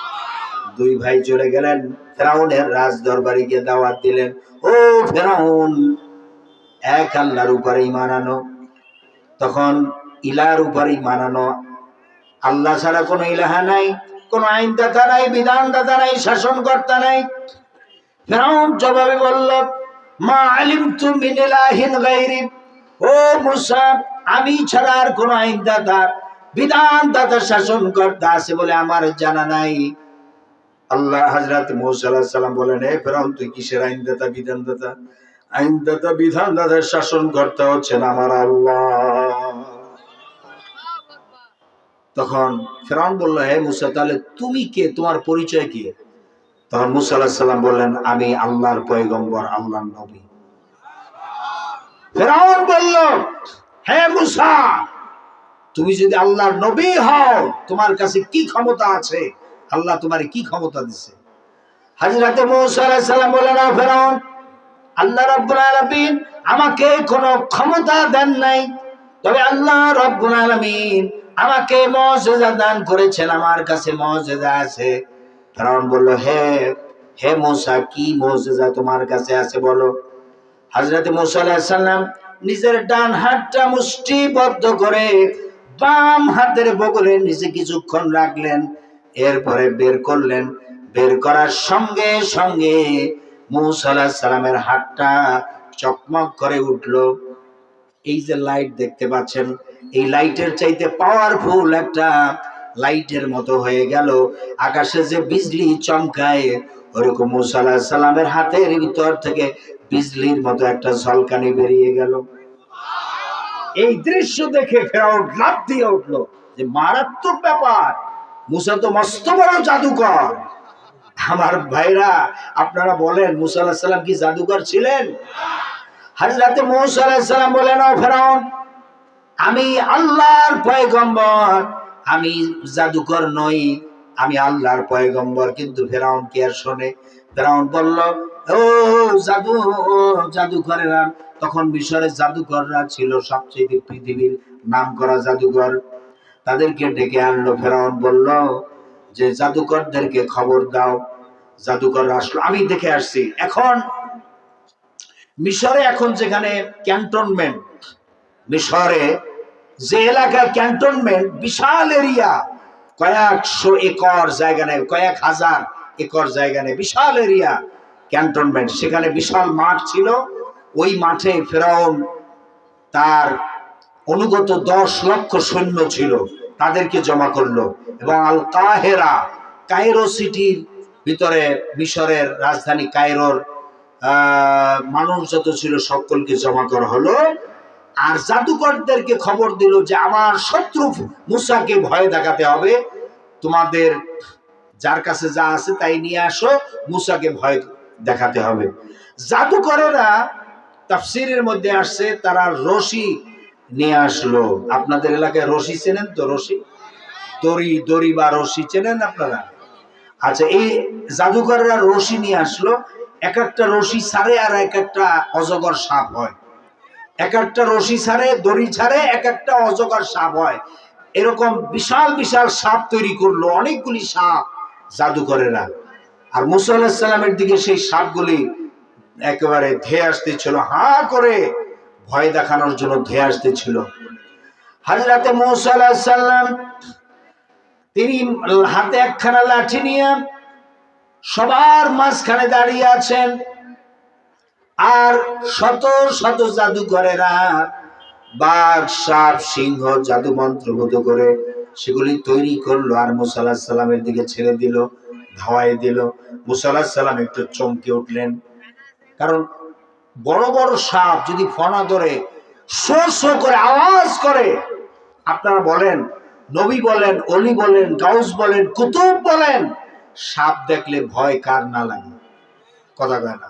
S1: 2 ভাই চলে গেলেন ফিরআউনের রাজ দরবারে গিয়ে দাওয়াত দিলেন, ও ফিরআউন, এক আল্লাহর উপরে ঈমান আনো। তখন ইলার উপরে ঈমান আনো, আল্লাহ ছাড়া কোনো ইলাহা নাই, কোন আইনদাতা নাই, বিধানদাতা নাই, শাসনকর্তা নাই। ফিরআউন জবাবে বলল, মা আলিমতু মিন ইলাহিন গায়রি, ও মূসা, আমি ছাড়া আর কোন আইনদাতা, বিধানদাতা, শাসনকর্তা আছে বলে আমার জানা নাই। আল্লাহ হযরত মূসা আলাইহিস সালাম বলেন, হে ফিরআউন, তুই কিসের আইনদাতা, বিধানদাতা? আইনদাতা, বিধানদাতা, শাসনকর্তা হচ্ছেন আমার আল্লাহ। তখন ফিরআউন বলল, হে মূসা, তাহলে তুমি কে, তোমার পরিচয় কি? তখন মূসা আলাইহিস সালাম বললেন, আমি আল্লাহর পয়গম্বর, আল্লাহর নবী। ফিরআউন বলল, হে মূসা, তুমি যদি আল্লাহর নবী হও, তোমার কাছে কি ক্ষমতা আছে? আল্লাহ তোমারে কি ক্ষমতা দিছে? হযরত মূসা আলাইহিস সালাম বললেন, ও ফিরআউন, আল্লাহ রাব্বুল আলামিন আমাকে কোনো ক্ষমতা দেন নাই, তবে আল্লাহ রাব্বুল আলামিন আমাকে মুজিজা দান করেছেন, আমার কাছে মুজিজা আছে। ফিরআউন বলল, হে মূসা, কি মুজিজা তোমার কাছে আছে বলো। হযরত মূসা আলাইহিস সালাম নিজের ডান হাতটা মুষ্টিবদ্ধ করে বাম হাতের বগলের নিচে কিছুক্ষণ রাখলেন, এরপরে বের করলেন। বের করার সঙ্গে সঙ্গে মূসা আলাইহিস সালামের হাতটা চকমক করে উঠলো। এই যে লাইট দেখতে পাচ্ছেন, এই লাইটের চাইতে পাওয়ারফুল একটা লাইটের মতো হয়ে গেল। আকাশে যে বিজলি চমকায়, ওরকম মূসা আলাইহিস সালামের হাতের ভিতর থেকে বিজলির মতো একটা ঝলকানি বেরিয়ে গেল। এই দৃশ্য দেখে ফিরআউন লাফ দিয়ে উঠলো, যে মারাত্মক ব্যাপার, মূসা তো মস্ত বড় জাদুকর। আমার ভাইরা, আপনারা বলেন, মূসা আলাইহিস সালাম কি জাদুকর ছিলেন? হযরত মূসা আলাইহিস সালাম বলেন, ও ফিরআউন, আমি আল্লাহর পয়গম্বর, আমি জাদুকর নই, আমি আল্লাহর পয়গম্বর। কিন্তু ফিরআউন কি আর শোনে? ফিরআউন বলল, ও জাদুকরেরা, তখন মিশরে জাদুকররা ছিল সবচেয়ে পৃথিবীর নামকরা জাদুকর। তাদেরকে ডেকে আনলো। ফিরআউন বলল যে, জাদুকরদেরকে খবর দাও। জাদুকররা আসলো, আমি দেখে আসছি। এখন মিশরে এখন যেখানে ক্যান্টনমেন্ট, মিশরে যে এলাকায় ক্যান্টনমেন্ট, বিশাল এরিয়া, কয়েকশো একর জায়গা নেই, কয়েক হাজার একর জায়গা নেই, বিশাল এরিয়া ক্যান্টনমেন্ট। সেখানে বিশাল মাঠ ছিল। ওই মাঠে ফিরআউন তার অনুগত 10 লক্ষ সৈন্য ছিল, তাদেরকে জমা করলো এবং আল কাহেরা, কায়রো সিটির ভিতরে, মিশরের রাজধানী কায়রোর মানুষ যত ছিল সকলকে জমা করা হলো। আর জাদুকরদেরকে খবর দিল যে, আমার শত্রু মূসাকে ভয় দেখাতে হবে, তোমাদের যার কাছে যা আছে তাই নিয়ে আসো, মূসাকে ভয় দেখাতে হবে। জাদুকরেরা তাফসীরের মধ্যে আসছে, তারা রশি নিয়ে আসলো। আপনাদের এলাকায় রশি চেনেন তো? রশি, দড়ি বা রশি চেনেন আপনারা? আচ্ছা, এই জাদুকররা রশি নিয়ে আসলো। এক একটা রশি ছাড়ে আর এক একটা অজগর সাপ হয়। এক একটা রশি ছাড়ে, দড়ি ছাড়ে, এক একটা অজগর সাপ হয়। এরকম বিশাল বিশাল সাপ তৈরি করলো, অনেকগুলি সাপ জাদুকরেরা। আর মূসা আলাইহিস সালামের দিকে সেই সাপগুলি একেবারে ধেয়ে আসতেছিল, হা করে ভয় দেখানোর জন্য ধেয়ে আসতেছিল। হযরত মূসা আলাইহিস সালাম তিনি হাতে একখানা লাঠি নিয়ে সবার মাঝখানে দাঁড়িয়ে আছেন, আর শত শত জাদুকরেরা বাঘ, সাপ, সিংহ জাদু মন্ত্রভূত করে সেগুলি তৈরি করলো, আর মূসা আলাইহিস সালামের দিকে ছেড়ে দিল, ধাওয়াই দিল। মূসা আলাইহিস সালাম একটু চমকে উঠলেন, কারণ বড় বড় সাপ যদি ফনা ধরে শো শো করে আওয়াজ করে, আপনারা বলেন, নবী বলেন, অলি বলেন, গাউস বলেন, কুতুব বলেন, সাপ দেখলে ভয় কার না লাগে? কথা কয় না?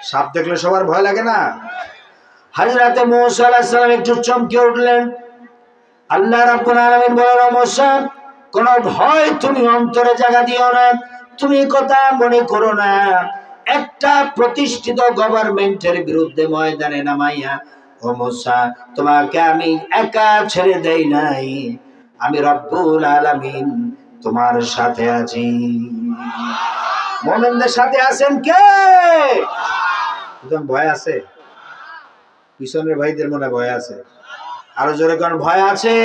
S1: সাপ দেখলে সবার ভয় লাগে না? হযরত মূসা আলাইহিস সালাম একটু চমকে উঠলেন। আল্লাহ রাব্বুল আলামিন বলেন, মূসা, কোন ভয় তুমি অন্তরে জায়গা দিও না, তুমি কথা মনে করো না। একটা প্রতিষ্ঠিত গভর্নমেন্টের বিরুদ্ধে ময়দানে নামাইয়া, ও মূসা, তোমাকে আমি একা ছেড়ে দেই নাই, আমি রব্বুল আলামিন তোমার সাথে আছি। মুমিনদের সাথে আছেন কে? ভয় আছে? পিছনের ভাইদের মনে ভয় আছে? আরো জোরে কোন ভয় আছে?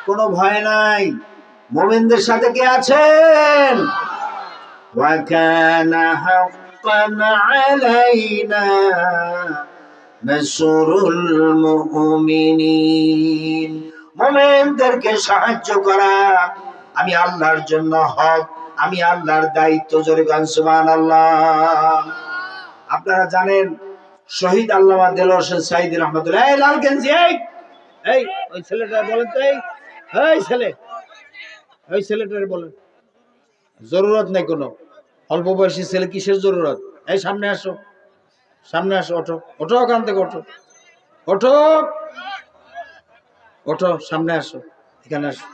S1: কোনো ভয় নাই। মুমিনদের সাথে কে আছেন? ওয়া কানা হাক্কান আলাইনা নাসরুল মুমিনিন। মুমিনদেরকে সাহায্য করা আমি আল্লাহর জন্য হক, আমি আল্লাহর দায়িত্ব। জোরে গান সুবহানাল্লাহ। আপনারা জানেন শহীদ আল্লামা দেলোয়ার হোসেন সাঈদী রহমাতুল্লাহ। এই লাল গেঞ্জি, এই ওই ছেলেটা বলেন তো, এই ছেলে, ওই ছেলেটারে বলেন। জরুরত নাই কোনো, অল্প বয়সী ছেলে কিসের জরুরত? এই সামনে আসো, সামনে আসো, ওঠো ওঠো, ওখান থেকে ওঠো, ওঠো ওঠো, সামনে আসো, এখানে আসো।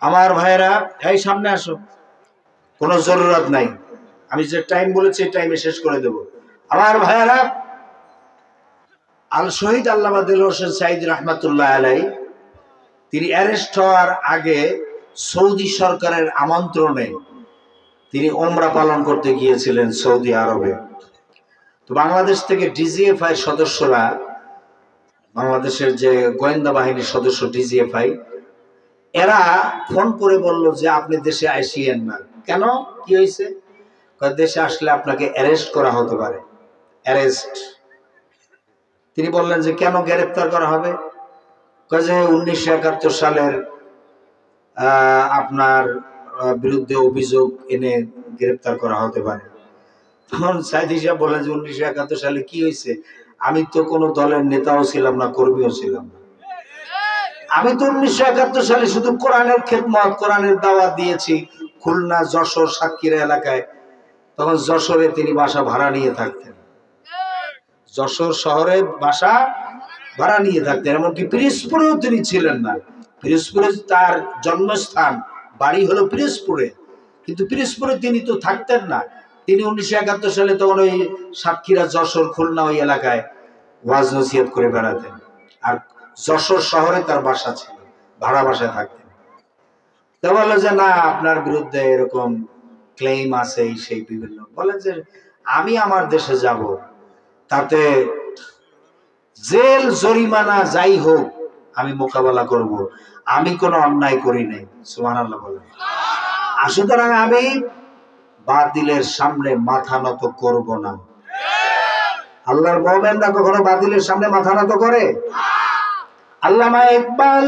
S1: আমার ভাইয়েরা এই সামনে আসো, কোনো জরুরত নাই, আমি যে টাইম বলেছি টাইমে শেষ করে দেব। আমার ভাইয়েরা, আল শহীদ আল্লামা দেলোয়ার হোসেন সাঈদী রহমাতুল্লাহ আলাইহি তিনি অ্যারেস্ট হওয়ার আগে সৌদি সরকারের আমন্ত্রণে তিনি ওমরা পালন করতে গিয়েছিলেন সৌদি আরবে। তো বাংলাদেশ থেকে ডিজিএফআই সদস্যরা, বাংলাদেশের যে গোয়েন্দা বাহিনীর সদস্য ডিজিএফআই, এরা ফোন করে বলল যে আপনি দেশে আসিয়েন না। কেন, কি হয়েছে? দেশে আসলে আপনাকে অ্যারেস্ট করা হতে পারে, অ্যারেস্ট। তিনি বললেন যে কেন গ্রেফতার করা হবে? যে 1971 সালের আপনার বিরুদ্ধে অভিযোগ এনে গ্রেফতার করা হতে পারে। তখন সাঈদী সাহেব বলেন যে 1971 সালে কি হয়েছে? আমি তো কোনো দলের নেতাও ছিলাম না, কর্মীও ছিলাম না। আমি তো 1971 সালে শুধু কোরআনের খেদমত, কোরআনের দাওয়াত দিয়েছি খুলনা, যশোর, সাতক্ষীরা এলাকায়। তখন যশোরে তিনি বাসা ভাড়া নিয়ে থাকতেন, যশোর শহরে বাসা ভাড়া নিয়ে থাকতেন। এমনকি পিরোজপুরেও তিনি ছিলেন না। পিরোজপুরে তার জন্মস্থান, বাড়ি হলো পিরোজপুরে, কিন্তু পিরোজপুরে তিনি তো থাকতেন না। তিনি 1971 সালে তখন ওই সাতক্ষীরা, যশোর, খুলনা ওই এলাকায় ওয়াজ নসিহত করে বেড়াতেন। আর যশোর শহরে তার বাসা ছিল, ভাড়া বাসায় থাকতেন। তো বললো যে না, আপনার বিরুদ্ধে এরকম ক্লেম আছে, সেই বিভিন্ন। বলেন যে আমি আমার দেশে যাব, তাতে জেল জরিমানা যাই হোক আমি মোকাবেলা করব, আমি কোনো অন্যায় করি নাই। সুবহানাল্লাহ বলেন। সুতরাং আমি বাতিলের সামনে মাথা নত করব না। আল্লাহর মুমিনরা কখনো বাতিলের সামনে মাথা নত করে? আল্লামা ইকবাল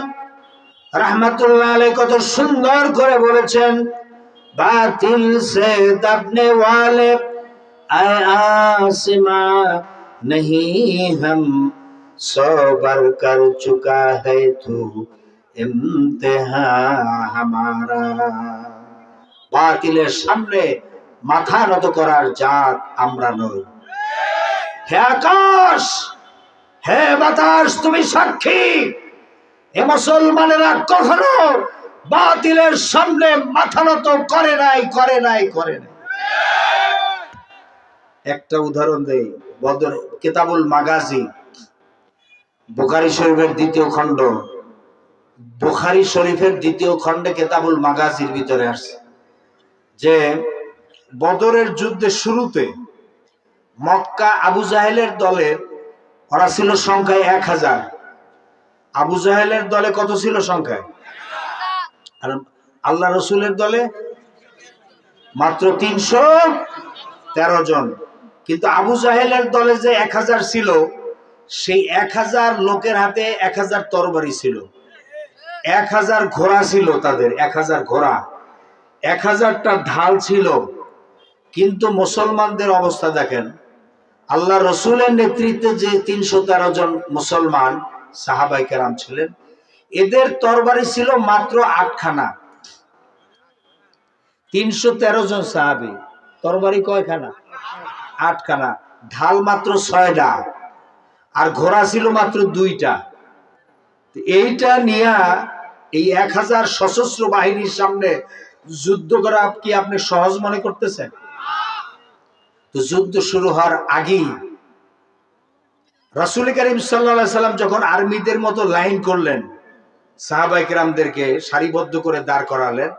S1: রাহমাতুল্লাহ আলাইহি কত সুন্দর করে বলেছেন, বাতিল সে দবনে ওয়ালে আয় আসিমা नहीं हम सोबर कर चुका है तू इम्तिहा हमारा। বাতিলের সামনে মাথা নত করার জাত আমরা নই। হে আকাশ, হে বাতাস, তুমি সাক্ষী, এ মুসলমানেরা কখনো বাতিলের সামনে মাথা নত করে নাই, করে নাই, করে নাই। একটা উদাহরণ দেই, বদর কিতাবুল মাগাজি, বুখারী শরীফের দ্বিতীয় খণ্ড, বুখারী শরীফের দ্বিতীয় খণ্ডে কিতাবুল মাগাজির ভিতরে আসছে যে বদরের যুদ্ধের শুরুতে মক্কা আবু জাহেলের দলের, ওরা ছিল সংখ্যায় 1000। আবু জাহেলের দলে কত ছিল সংখ্যায়? আর আল্লাহ রসুলের দলে মাত্র 313 জন। কিন্তু আবু জাহেলের দলে যে 1000 ছিল, সেই 1000 লোকের হাতে 1000 তরবারি ছিল, 1000 ঘোড়া ছিল তাদের, 1000 ঘোড়া, 1000টা ঢাল ছিল। কিন্তু মুসলমানদের অবস্থা দেখেন, আল্লাহ রসুলের নেতৃত্বে যে 313 জন মুসলমান সাহাবায়ে কেরাম ছিলেন, এদের তরবারি ছিল মাত্র 8খানা। 313 জন সাহাবী, তরবারি কয়খানা? 8খানা। ঢাল মাত্র 6টা, আর ঘোড়া ছিল মাত্র 2টা। এইটা নিয়ে এই 1000 সশস্ত্র বাহিনীর সামনে যুদ্ধ করা কি আপনি সহজ মনে করতেছেন? তো যুদ্ধ শুরু হওয়ার আগেই রাসূল করিম সাল্লাল্লাহু আলাইহি সাল্লাম যখন আর্মিদের মতো লাইন করলেন, সাহাবায়ে কেরামদেরকে সারিবদ্ধ করে দাঁড় করালেন,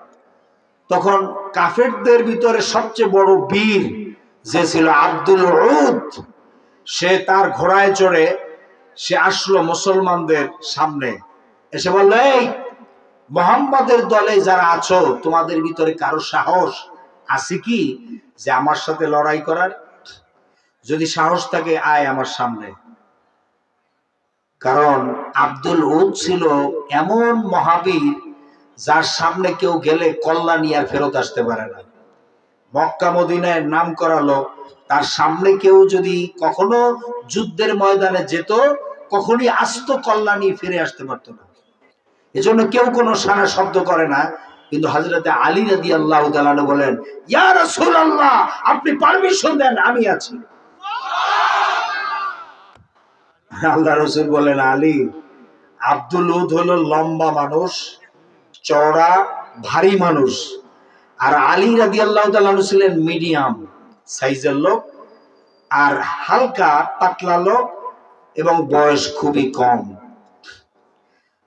S1: তখন কাফেরদের ভিতরে সবচেয়ে বড় বীর যে ছিল আব্দুল উদ, সে তার ঘোড়ায় চড়ে সে আসলো মুসলমানদের সামনে, এসে বলল, এই মুহাম্মাদের দলে যারা আছো তোমাদের ভিতরে কারো সাহস আছে কি যে আমার সাথে লড়াই করার? যদি সাহস থাকে আয় আমার সামনে। কারণ আব্দুল উদ ছিল এমন মহাবীর যার সামনে কেউ গেলে কল্যাণী আর ফেরত আসতে পারে না। মক্কা মদিনায় নাম করালো, তার সামনে কেউ যদি কখনো যুদ্ধের ময়দানে যেত কখনই আস্ত কল্যাণী ফিরে আসতে পারতো না। এজন্য কেউ কোনো সারা শব্দ করে না। কিন্তু হযরতে আলী রাদিয়াল্লাহু তাআলা বলেন, ইয়া রাসূলুল্লাহ, আপনি পারমিশন দেন, আমি আছি। আল্লাহ রাসূল বলেন, আলী, আব্দুল উদ হলো লম্বা মানুষ, চওড়া ভারী মানুষ, আর আলী রাদিয়াল্লাহু তাআলা ছিলেন মিডিয়াম সাইজের লোক, আর হালকা পাতলা লোক, এবং বয়স খুবই কম।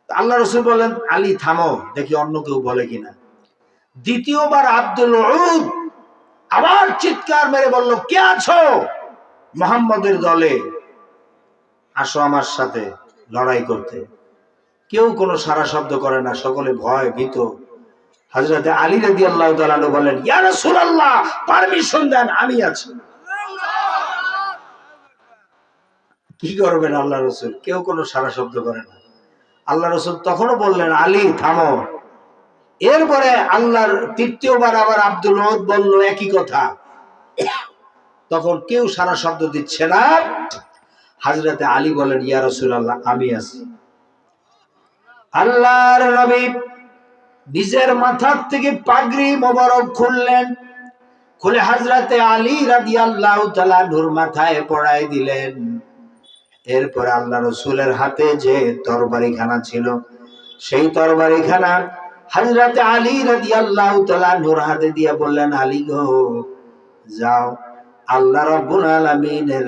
S1: আল্লাহ রাসূল বলেন, আলী থামো, দেখি অন্য কেউ বলে কিনা। দ্বিতীয়বার আব্দুল উদ আবার চিৎকার মেরে বলল, কে আছো মুহাম্মদের দলে, আসো আমার সাথে লড়াই করতে। কেউ কোনো সারা শব্দ করে না, সকলে ভয় ভীত। হযরতে আলী রাদিয়াল্লাহু তাআলা বলেন, ইয়া রাসূলুল্লাহ, পারমিশন দেন, আমি আছি। কি করবেন আল্লাহ রাসূল? কেউ কোনো সারা শব্দ করে না। আল্লাহ রাসূল তখনও বললেন, আলী থামো। এরপরে আল্লাহর তৃতীয়বার আবার আব্দুল উদ বলল একই কথা। তখন কেউ সারা শব্দ দিচ্ছে না। হযরতে আলী বলেন, ইয়া রাসূলুল্লাহ, আমি আছি। আল্লাহর নবী নিজের মাথার থেকে পাগড়ি মোবারক খুললেন, খুলে হযরতে আলী রাদিয়াল্লাহু তাআলা নূর মাথায় পরাই দিলেন। এরপর আল্লাহ রাসূলের হাতে যে তরবারিখানা ছিল, সেই তরবারিখানা হযরতে আলী রাদিয়াল্লাহু তাআলা নূর হাতে দিয়ে বললেন, আলী গো, যাও, আল্লাহ রাব্বুল আলামিনের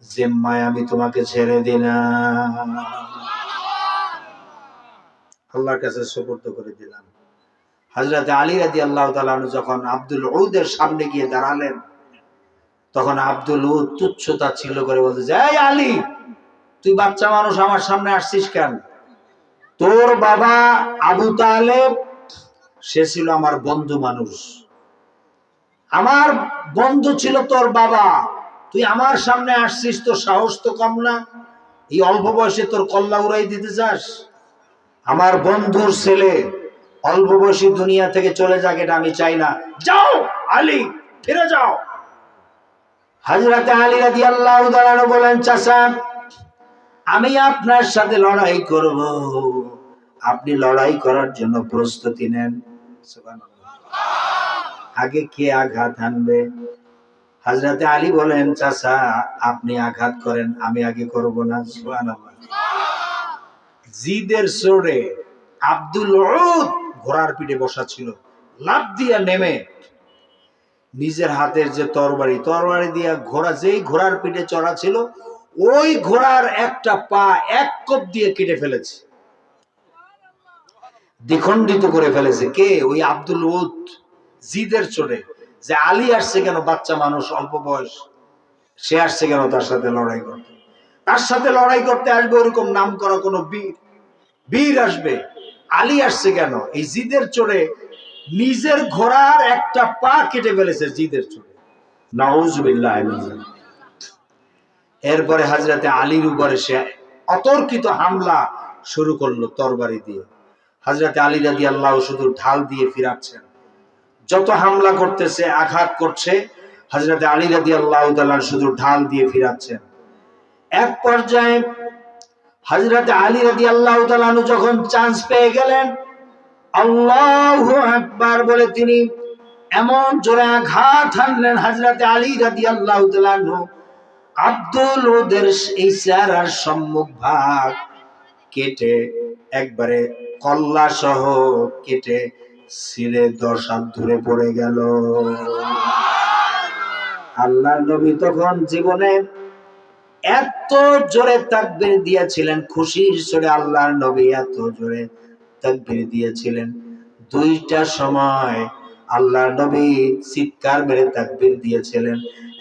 S1: জিম্মায় আমি তোমাকে ছেড়ে দিলাম, আল্লাহর কাছে সুপর্দ করে দিলাম। হযরতে আলী রাদিয়াল্লাহু তাআলা যখন আব্দুল উদের সামনে গিয়ে দাঁড়ালেন, তখন আব্দুল উদ তুচ্ছতা ছিল করে বলতে, এই আলী, তুই বাচ্চা মানুষ আমার সামনে আসছিস কেন? তোর বাবা আবু তালেব, সে ছিল আমার বন্ধু মানুষ, আমার বন্ধু ছিল তোর বাবা, তুই আমার সামনে আসছিস, তোর সাহস তো কম না? এই অল্প বয়সে তোর কল্লা উড়াই দিতে চাস? আমার বন্ধুর ছেলে অল্প বয়সী দুনিয়া থেকে চলে যাক, এটা আমি চাই না। যাও আলী, ফিরে যাও। হযরতে আলী রাদিয়াল্লাহু তাআলা বলেন, চাচা, আমি আপনার সাথে লড়াই করব, আপনি লড়াই করার জন্য প্রস্তুতি নেন। সুবহানাল্লাহ। আগে কে আঘাত হানবে? হযরতে আলী বলেন, চাচা, আপনি আঘাত করেন, আমি আগে করব না। সুবহানাল্লাহ। জিদের চড়ে আব্দুল উদ ঘোড়ার পিঠে বসা ছিল, লাফ দিয়া নেমে নিজের হাতের যে তরবারি দিয়া ঘোড়া, যেই ঘোড়ার পিঠে চড়া ছিল, ওই ঘোড়ার একটা পা এক কোপ দিয়ে কেটে ফেলেছে, দ্বিখণ্ডিত করে ফেলেছে। কে? ওই আব্দুল উদ জিদের চড়ে। যে আলী আসছে কেন? বাচ্চা মানুষ, অল্প বয়স, সে আসছে কেন তার সাথে লড়াই করতে? তার সাথে লড়াই করতে আসবে ওরকম নাম করা কোনো বীর আসবে। আলী আসছে কেন? এই জিদের চড়ে নিজের ঘোড়ার একটা পা কেটে ফেলেছে জিদের চড়ে। নাউজুবিল্লাহ। এরপরে হযরতে আলীর উপরে সে অতর্কিত হামলা শুরু করলো তরবারি দিয়ে। হযরতে আলী রাদিয়াল্লাহু শুধু ঢাল দিয়ে ফিরাচ্ছেন, যত হামলা করতেছে, আঘাত করছে, হযরতে আলী রাদিয়াল্লাহু তাআলা শুধু ঢাল দিয়ে ফিরাচ্ছেন। এক পর্যায়ে হযরতে আলী রাদিয়াল্লাহু তাআলা যখন চান্স পেয়ে গেলেন, আল্লাহু আকবার বলে তিনি এমন জোরে আঘাত হানলেন, হযরতে আলী রাদিয়াল্লাহু তাআলা আব্দুল উদের এই চেহারার সম্মুখ ভাগ কেটে একবারে কল্লা সহ কেটে ছিঁড়ে 10 হাত দূরে পড়ে গেল। আল্লাহর নবী তখন জীবনে এত জোরে তাকবীর দিয়েছিলেন, খুশির সুরে আল্লাহর নবী এত জোরে তাকবীর দিয়েছিলেন, দুইটা সময় আল্লাহর নবী চিৎকার মেরে তাকবীর দিয়েছিলেন।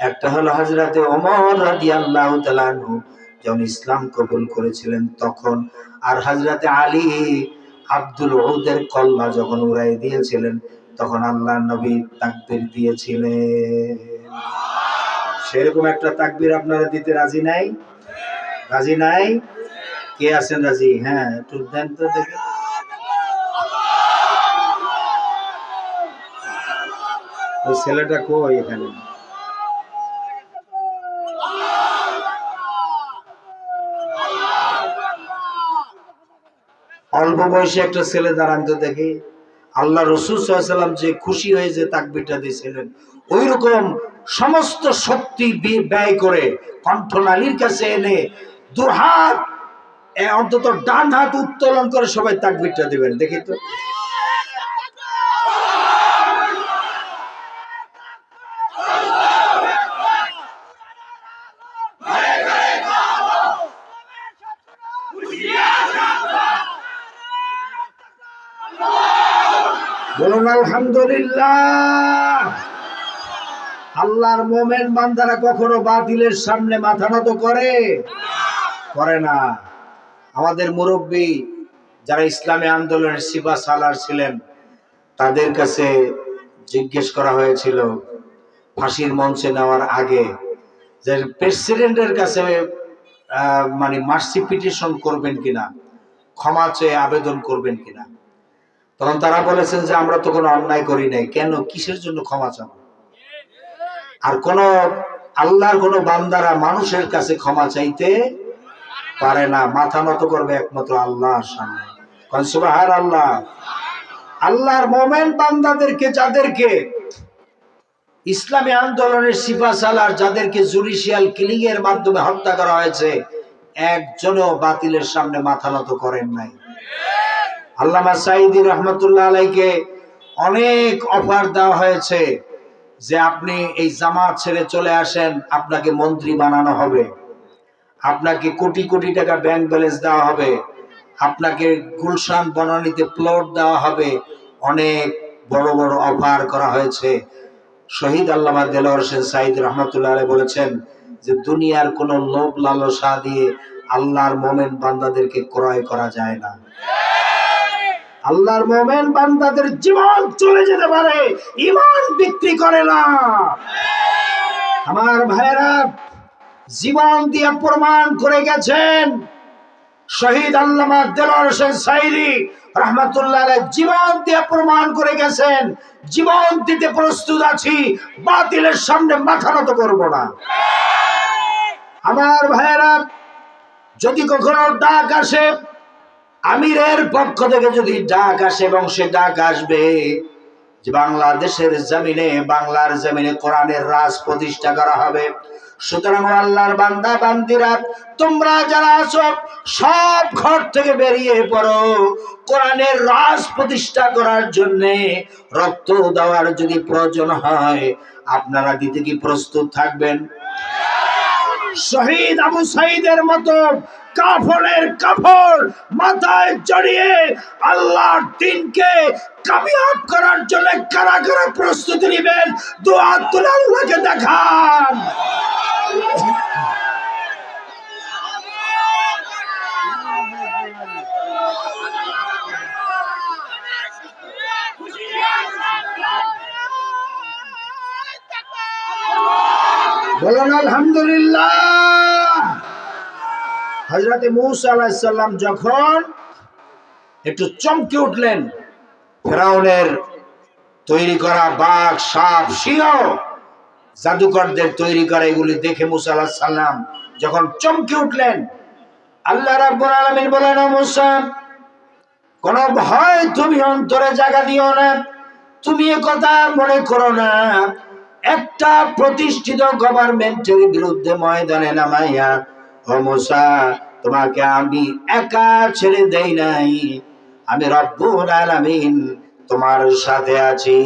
S1: একটা হলো হযরতে ওমর রাদিয়াল্লাহু তাআলা আনহু যখন ইসলাম কবুল করেছিলেন তখন, আর হযরতে আলী আব্দুল উদের কল্লা যখন উড়াই দিয়েছিলেন তখন আল্লাহর নবী তাকবীর দিয়েছিলেন। সেরকম একটা তাকবীর আপনারা দিতে রাজি নাই? রাজি নাই? কে আছেন রাজি? হ্যাঁ, একটু দেন তো দেখি। ওই ছেলেটা কই এখানে? অল্প বয়সী একটা ছেলে দাঁড়ান তো দেখি। আল্লাহ রসুল সাল্লাল্লাহু আলাইহি ওয়াসাল্লাম যে খুশি হয়ে যে তাকবীরটা দিয়েছিলেন, ওই রকম সমস্ত শক্তি ব্যয় করে কণ্ঠনালীর কাছে এনে দুহাত, অন্তত ডান হাত উত্তোলন করে সবাই তাকবীরটা দিবেন দেখি তো। বলুন আলহামদুলিল্লাহ। আল্লাহর মোমেন বান্দারা কখনো বাতিলের সামনে মাথা নত করে? করে না। আমাদের মুরব্বী যারা ইসলামী আন্দোলনের সিপা সালার ছিলেন, তাদের কাছে জিজ্ঞেস করা হয়েছিল ফাঁসির মঞ্চে নেওয়ার আগে যে প্রেসিডেন্টের কাছে মানে মার্সি পিটিশন করবেন কিনা, ক্ষমা চেয়ে আবেদন করবেন কিনা। তখন তারা বলেছেন যে আমরা তো কোনো অন্যায় করি নাই, কেন কিসের জন্য ক্ষমা চাব? আর কোন আল্লাহর কোন বান্দারা মানুষের কাছে ক্ষমা চাইতে পারে না, মাথা নত করবে একমাত্র আল্লাহর সামনে। সুবহানাল্লাহ। আল্লাহর মোমেন বান্দাদেরকে, যাদেরকে ইসলামী আন্দোলনের সিপা সালার, যাদেরকে জুডিশিয়াল কিলিং এর মাধ্যমে হত্যা করা হয়েছে, একজনও বাতিলের সামনে মাথা নত করেন নাই। আল্লামা সাঈদী রহমতুল্লাহ আলাইকে অনেক অফার দেওয়া হয়েছে যে আপনি এই জামাত ছেড়ে চলে আসেন, আপনাকে মন্ত্রী বানানো হবে, আপনাকে কোটি কোটি টাকা ব্যাংক ব্যালেন্স দেওয়া হবে, আপনাকে গুলশান বনানীতে প্লট দেওয়া হবে, অনেক বড় বড় অফার করা হয়েছে। শহীদ আল্লামা দেলোয়ার হোসেন সাঈদী রহমতুল্লাহ আলাইহি বলেছেন যে দুনিয়ার কোন লোভ লালসা দিয়ে আল্লাহর মোমেন বান্দাদেরকে ক্রয় করা যায় না। আল্লাহর মোমেন বান্দাদের জীবন চলে যেতে পারে, ঈমান বিক্রি করে না। আমার ভাইরা জীবন দিয়ে প্রমাণ করে গেছেন। শহীদ আল্লামা দেলোয়ার হোসেন সাঈদী রহমাতুল্লাহ আলাইহি জীবন দিয়ে প্রমাণ করে গেছেন, জীবন দিতে প্রস্তুত আছি, বাতিলের সামনে মাথা নত করব না। আমার ভাইরা যদি কখনো ডাক আসে, আমিরের পক্ষ থেকে যদি ডাক আসে, এবং সে ডাক আসবে যে বাংলাদেশের জমিনে, বাংলার জমিনে কোরআনের রাজ প্রতিষ্ঠা করা হবে, সুতরাং আল্লাহর বান্দা বান্দিরা তোমরা যারা আছো সব ঘর থেকে বেরিয়ে পড়ো, কোরআনের রাজ প্রতিষ্ঠা করার জন্য রক্ত দেওয়ার যদি প্রয়োজন হয় আপনারা দিতে কি প্রস্তুত থাকবেন? শহীদ আবু সাঈদের মতো কাফনের কাফর মাথায় জড়িয়ে আল্লাহর দ্বীনকে কামিয়াব করার জন্য কারা কারা প্রস্তুতি নেবেন? দোয়া তুলে আল্লাহকে দেখান। বলুন আলহামদুলিল্লাহ। হযরত মূসা আলাইহিস সালাম যখন একটু চমকে উঠলেন, ফেরাউনের তৈরি করা বাঘ, সাপ, সিংহ, জাদুকরদের তৈরি করা এগুলি দেখে মূসা আলাইহিস সালাম যখন চমকে উঠলেন, আল্লাহ রাব্বুল আলামিন বলেন, ও মূসা কোন ভয় তুমি অন্তরে জায়গা দিও না, তুমি এ কথা মনে করো না, একটা প্রতিষ্ঠিত গভর্নমেন্টের বিরুদ্ধে ময়দানে নামাইয়া ও মূসা তোমাকে আমি একা ছেড়ে দেই নাই, আমি রব্বুল আলামিন তোমার সাথে আছি।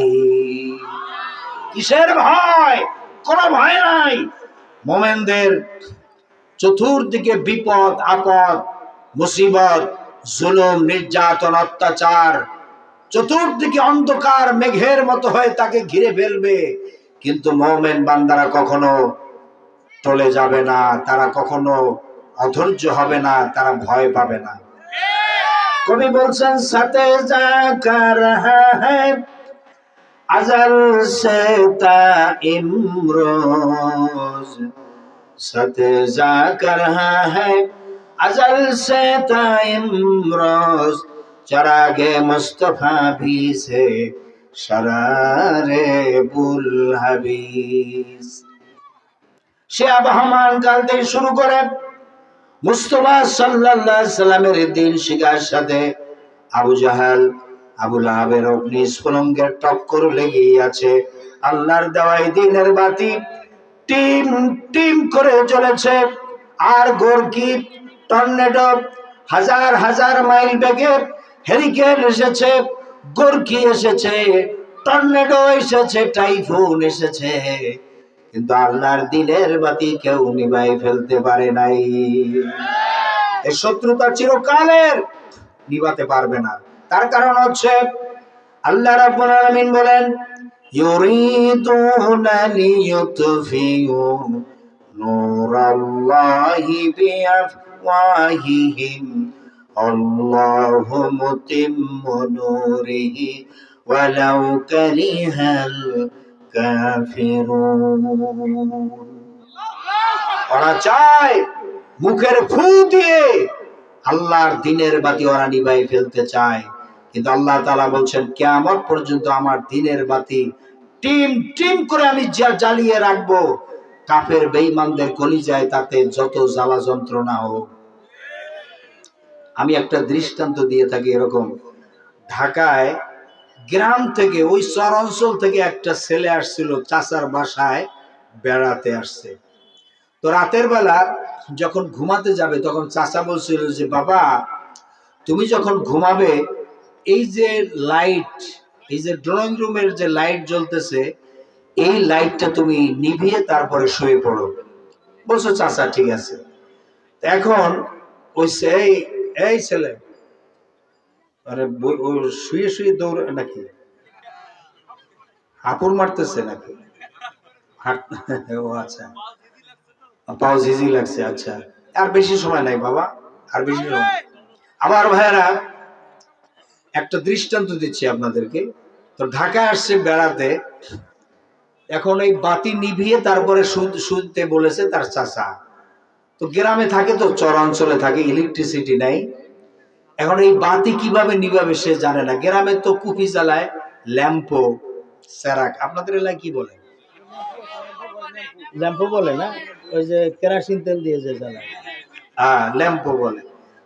S1: কিসের ভয়? কোনো ভয় নাই। মুমিনদের চতুর্দিকে বিপদ আপদ, মুসিবত, জুলুম, নির্যাতন, অত্যাচার, চতুর্দিকে অন্ধকার মেঘের মতো হয়ে তাকে ঘিরে ফেলবে, কিন্তু মুমিন বান্দারা কখনো টলে যাবে না, তারা কখনো অধৈর্য হবে না, তারা ভয় পাবে না। कवि बोलছেন साथे जाकर है अजल से इमरोज साथे जाकर है अजल से इमरोज चरागे मुस्तफा भी से शरारे बुल हबीस সে আবহমান কাল থেকে শুরু করে মুস্তাফা সাল্লাল্লাহু আলাইহি সাল্লামের দিন শিকার সাথে আবু জাহাল আবু লাহাবের অগ্নিস্ফুলিঙ্গের টক্কর লেগেই আছে। আল্লাহর দেওয়াই দিনের বাতি টিম টিম করে চলেছে। আর গোরকি টর্নেডো হাজার হাজার মাইল বেগে হেরিকেন এসেছে, গোরকি এসেছে, টর্নেডো এসেছে, টাইফুন এসেছে, কিন্তু আল্লাহর দিনের বাতি কেউ নিভাই ফেলতে পারে নাই। এই শত্রুতা চিরকালের, নিভাতে পারবে না। তার কারণ হচ্ছে আল্লাহ রাব্বুল আলামিন বলেন ইউরিদুনা লিইউতফিউ নূরাল্লাহি বিআফওয়াহিহিম আল্লাহু মুতিম্মু নূরিহি ওয়ালাউ কারিহাল কাফিরুন। ওরা চায় মুখের ফু দিয়ে আল্লাহর দিনের বাতি ওরা নিভাই ফেলতে চায়, কিন্তু আল্লাহ তাআলা বলছেন কিয়ামত পর্যন্ত আমার দিনের বাতি টিম টিম করে আমি জ্বালিয়ে রাখবো। কাফের বেঈমানদের কলিজায় তাতে যত জ্বালা যন্ত্রণা হোক। আমি একটা দৃষ্টান্ত দিয়ে থাকি এরকম, ঢাকায় গ্রাম থেকে ওই চর অঞ্চল থেকে একটা ছেলে আসছিল চাচার বাসায় বেড়াতে আসছে। তো রাতের বেলা যখন ঘুমাতে যাবে তখন চাচা বলছিল যে বাবা তুমি যখন ঘুমাবে এই যে লাইট, এই যে ড্রয়িং রুমের যে লাইট জ্বলতেছে এই লাইটটা তুমি নিভিয়ে তারপরে শুয়ে পড়ো। বলছো চাচা ঠিক আছে। এখন ওই এই ছেলে আরে শুয়ে শুয়ে দৌড় নাকি হাপুর মারতেছে নাকি? ও আচ্ছা, পাও ঝিঝি লাগছে। আচ্ছা, আর বেশি সময় নাই বাবা, আর বেশি সময়। আমার ভাইয়েরা একটা দৃষ্টান্ত দিচ্ছি আপনাদেরকে। তো ঢাকায় আসছে বেড়াতে, এখন এই বাতি নিভিয়ে তারপরে শুতে বলেছে তার চাচা। তো গ্রামে থাকে, তো চরাঞ্চলে থাকে, ইলেকট্রিসিটি নাই। এখন এই বাতি কিভাবে নিভাবে সে জানে না। গ্রামে তো কুপি জ্বালায়, ল্যাম্পো, সেরাক। আপনাদের এলাকায় কি বলে?
S2: ল্যাম্পো বলে না, ওই যে কেরোসিন তেল দিয়ে যে জ্বালায়,
S1: হ্যাঁ ল্যাম্পো বলে।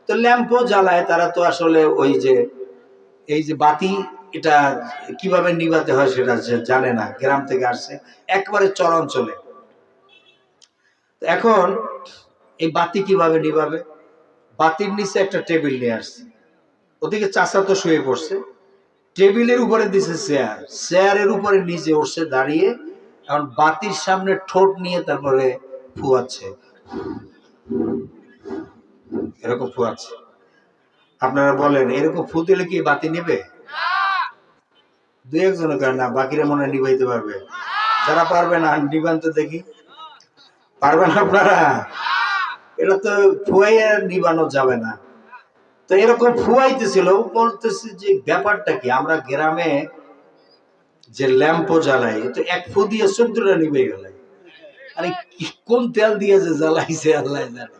S1: তো ল্যাম্পো জ্বালায় তারা, তো আসলে ওই যে এই যে বাতি এটা কিভাবে নিভাতে হয় সেটা জানে না। গ্রাম থেকে আসছে একবারে চরাঞ্চলে। এখন এই বাতি কিভাবে নিভাবে? বাতির নিচে একটা টেবিল নিয়ে আসছে, ওদিকে চাচা তো শুয়ে পড়ছে, টেবিলের উপরে দিছে চেয়ার, চেয়ারের উপরে নিচে উঠছে দাঁড়িয়ে, এখন বাতির সামনে ঠোঁট নিয়ে তারপরে ফুয়াচ্ছে, এরকম ফুয়াচ্ছে। আপনারা বলেন এরকম ফু দিলে কি বাতি নেবে? দুই একজনের কারণ না, বাকিরা মনে নিভাইতে পারবে। যারা পারবে না নিবান তো দেখি, পারবেন আপনারা? এটা তো ফুয়াইয়া নিবানো যাবে না। তো এরকম ফুয়াইতেছিল, বলতেছি যে ব্যাপারটা কি, আমরা গ্রামে যে ল্যাম্পো জ্বালাই তো এক ফু দিয়ে 14টা নিভে গেল। আরে কোন তেল দিয়ে যে জ্বালাইছে আল্লাহ জানে।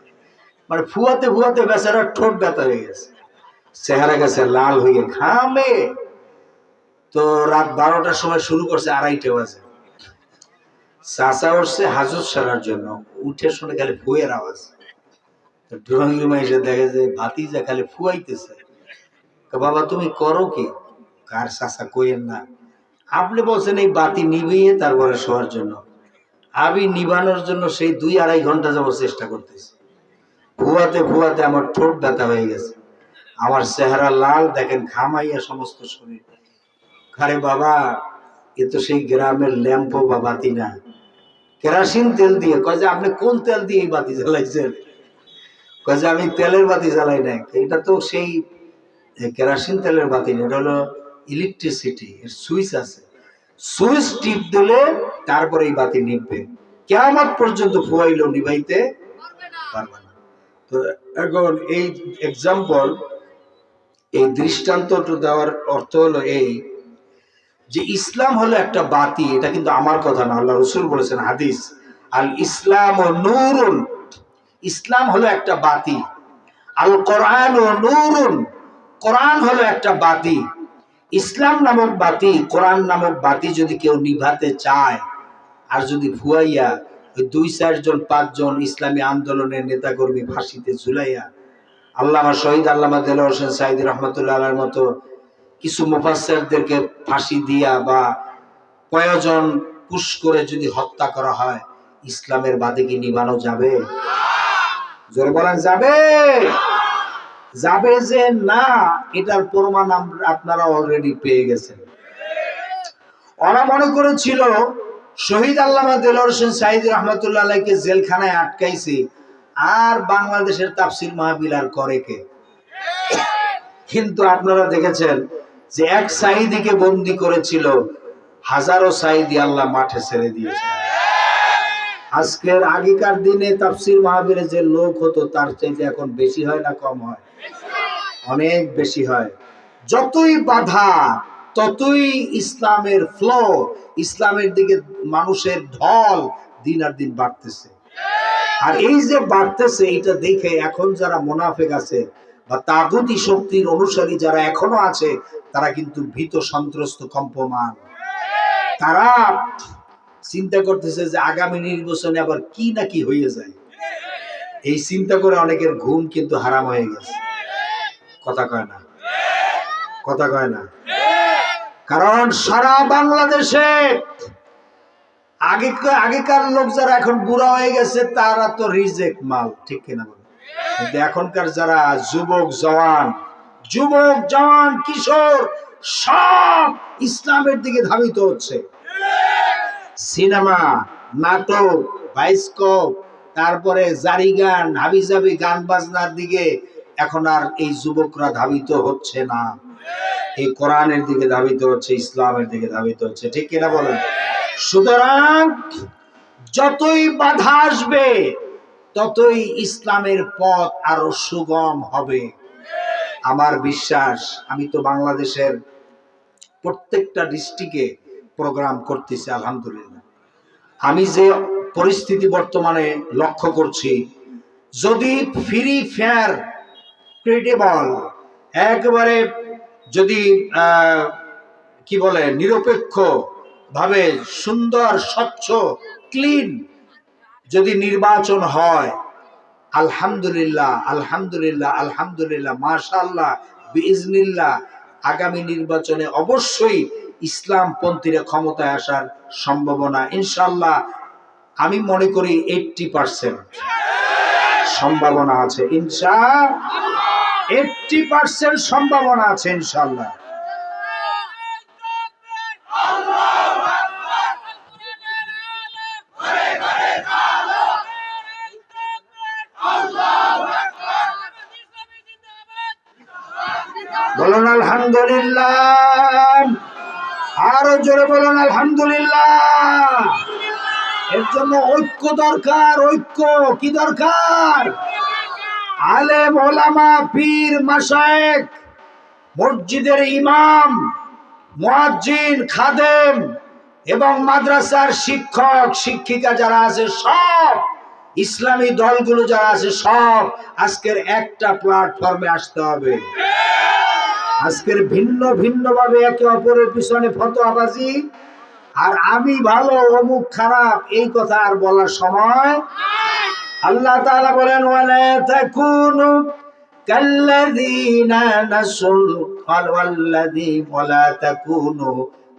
S1: মানে ফুয়াতে ফুয়াতে বেচারা ঠোঁট ব্যথা হয়ে গেছে, চেহারা গেছে লাল হয়ে ঘামে। তো রাত 12টার সময় শুরু করছে, 2:30 বাজে। চাচা উঠছে হাজত সারার জন্য, উঠে শুনে খালি ফুয়ের আওয়াজ। ড্রয়িং রুমে এসে দেখে যে ভাতিজা খালি ফুয়াইতেছে। বাবা তুমি করো কি? কার চাচা কইেন না, আপনি বলছেন এই বাতি নিভিয়ে তারপরে শোয়ার জন্য। আমি নিভানোর জন্য সেই 2-2.5 ঘন্টা যাবত চেষ্টা করতেছি। ফুয়াতে ফুয়াতে আমার ঠোঁট ব্যথা হয়ে গেছে, আমার চেহারা লাল, দেখেন ঘামাইয়া সমস্ত শরীর। আরে বাবা এ তো সেই গ্রামের ল্যাম্পো বা বাতি না, কেরোসিন তেল দিয়ে। কয় যে আপনি কোন তেল দিয়ে এই বাতি জ্বালাইছেন? কয় যে আমি তেলের বাতি জ্বালাই নাই। এটা তো সেই কেরোসিন তেলের বাতি না, এটা হলো ইলেকট্রিসিটি, এর সুইচ আছে, সুইচ টিপ দিলে তারপরে এই বাতি নিভবে। কিয়ামত পর্যন্ত ফুয়াইলেও নিভাইতে পারবে না। তো এখন এই এক্সাম্পল, এই দৃষ্টান্তটা দেওয়ার অর্থ হলো এই যে ইসলাম হলো একটা বাতি, এটা কিন্তু আমার কথা না, আল্লাহ রাসূল বলেছেন হাদিস, আল ইসলাম ও নূরুন, ইসলাম হলো একটা বাতি, আল কোরআন ও নূরুন, কোরআন হলো একটা বাতি। ইসলাম নামক বাতি, কোরআন নামক বাতি যদি কেউ নিভাতে চায়, আর যদি ফুয়াইয়া ওই 2-4 জন 5 জন ইসলামী আন্দোলনের নেতাকর্মী ফাঁসিতে ঝুলাইয়া, আল্লামা শহীদ আল্লামা দেলোয়ার হোসেন সাঈদী রহমতুল্লাহ আলাইহির মতো কিছু মুফাসসিরদেরকে ফাঁসি দিয়া বা প্রয়োজন পুশ করে যদি হত্যা করা হয়, ইসলামের বাতি কি নিভানো যাবে? জোরে বলেন যাবে? যাবে যে না, এটার প্রমাণ আপনারা অলরেডি পেয়ে গেছেন। ওরা মনে করেছিল শহীদ আল্লামা দেলোয়ার হোসেন সাঈদী রহমতুল্লাহ আলাইহিকে জেলখানায় আটকাইছে, আর বাংলাদেশের তাফসীর মাহফিল আর করে কে? কিন্তু আপনারা দেখেছেন যে এক সাঈদীকে বন্দী করেছিল, হাজারো সাঈদী আল্লাহ মাঠে ছেড়ে দিয়েছে। আজকের আগেকার দিনে তাফসীর মাহফিলে যে লোক হতো তার চাইতে এখন বেশি হয় না কম হয়? অনেক বেশি হয়। যতই বাধা ততই ইসলামের ফ্লো, ইসলামের দিকে মানুষের ঢল দিন আর দিন বাড়তেছে। আর এই যে বাড়তেছে, এটা দেখে এখন যারা মুনাফিক আছে বা তাগুতি শক্তির অনুসারী যারা এখনো আছে, তারা কিন্তু ভীত সন্ত্রস্ত কম্পমান। তারা চিন্তা করতেছে যে আগামী নির্বাচনে আবার কি না কি হয়ে যায়। এই চিন্তা করে অনেকের ঘুম কিন্তু হারাম হয়ে গেছে। কথা কয় না, কথা কয় না। কারণ সারা বাংলাদেশে আগেকার লোক যারা এখন বুড়া হয়ে গেছে তারা তো রিজেক্ট মাল, ঠিক কিনা বলেন? কিন্তু এখনকার যারা যুবক জওয়ান কিশোর সব ইসলামের দিকে ধাবিত হচ্ছে। সিনেমা, নাটক, বায়োস্কোপ, তারপরে জারি গান, হাবিজাবি গান বাজনার দিকে এখন আর এই যুবকরা ধাবিত হচ্ছে না, এই কোরআনের দিকে ধাবিত হচ্ছে, ইসলামের দিকে ধাবিত হচ্ছে, ঠিক কিনা বলেন? সুতরাং যতই বাধা আসবে ততই ইসলামের পথ আরো সুগম হবে। আমার বিশ্বাস, আমি তো বাংলাদেশের প্রত্যেকটা ডিস্ট্রিক্টে প্রোগ্রাম করতেছি আলহামদুলিল্লাহ। আমি যে পরিস্থিতি বর্তমানে লক্ষ্য করছি, যদি ফ্রি ফেয়ার ক্রেডিবল একেবারে যদি কি বলে নিরপেক্ষ ভাবে সুন্দর স্বচ্ছ ক্লিন যদি নির্বাচন হয়, আলহামদুলিল্লাহ আলহামদুলিল্লাহ আলহামদুলিল্লাহ মাশাআল্লাহ বিইজনিল্লাহ, আগামী নির্বাচনে অবশ্যই ইসলামপন্থীরা ক্ষমতায় আসার সম্ভাবনা ইনশাআল্লাহ আমি মনে করি 80% সম্ভাবনা আছে। 80% সম্ভাবনা আছে ইনশাআল্লাহ। বলুন আলহামদুলিল্লাহ, আরো জোরে বলুন আলহামদুলিল্লাহ। এর জন্য ঐক্য দরকার। ঐক্য কি দরকার? আলেম ওলামা, পীর মাশায়েখ, মসজিদের ইমাম, মুয়াজ্জিন, খাদেম এবং মাদ্রাসার শিক্ষক শিক্ষিকা যারা আছে সব, ইসলামী দলগুলো যারা আছে সব আজকের একটা প্ল্যাটফর্মে আসতে হবে। আজকের ভিন্ন ভিন্ন ভাবে একে অপরের পিছনে ফতোয়াবাজি আর আমি ভালো অমুক খারাপ এই কথা আর বলার সময়। আল্লাহ তাআলা বলেন ওয়ালা তাকুনু কাল্লাযীনা নাসুল ওয়ালা তাকুনু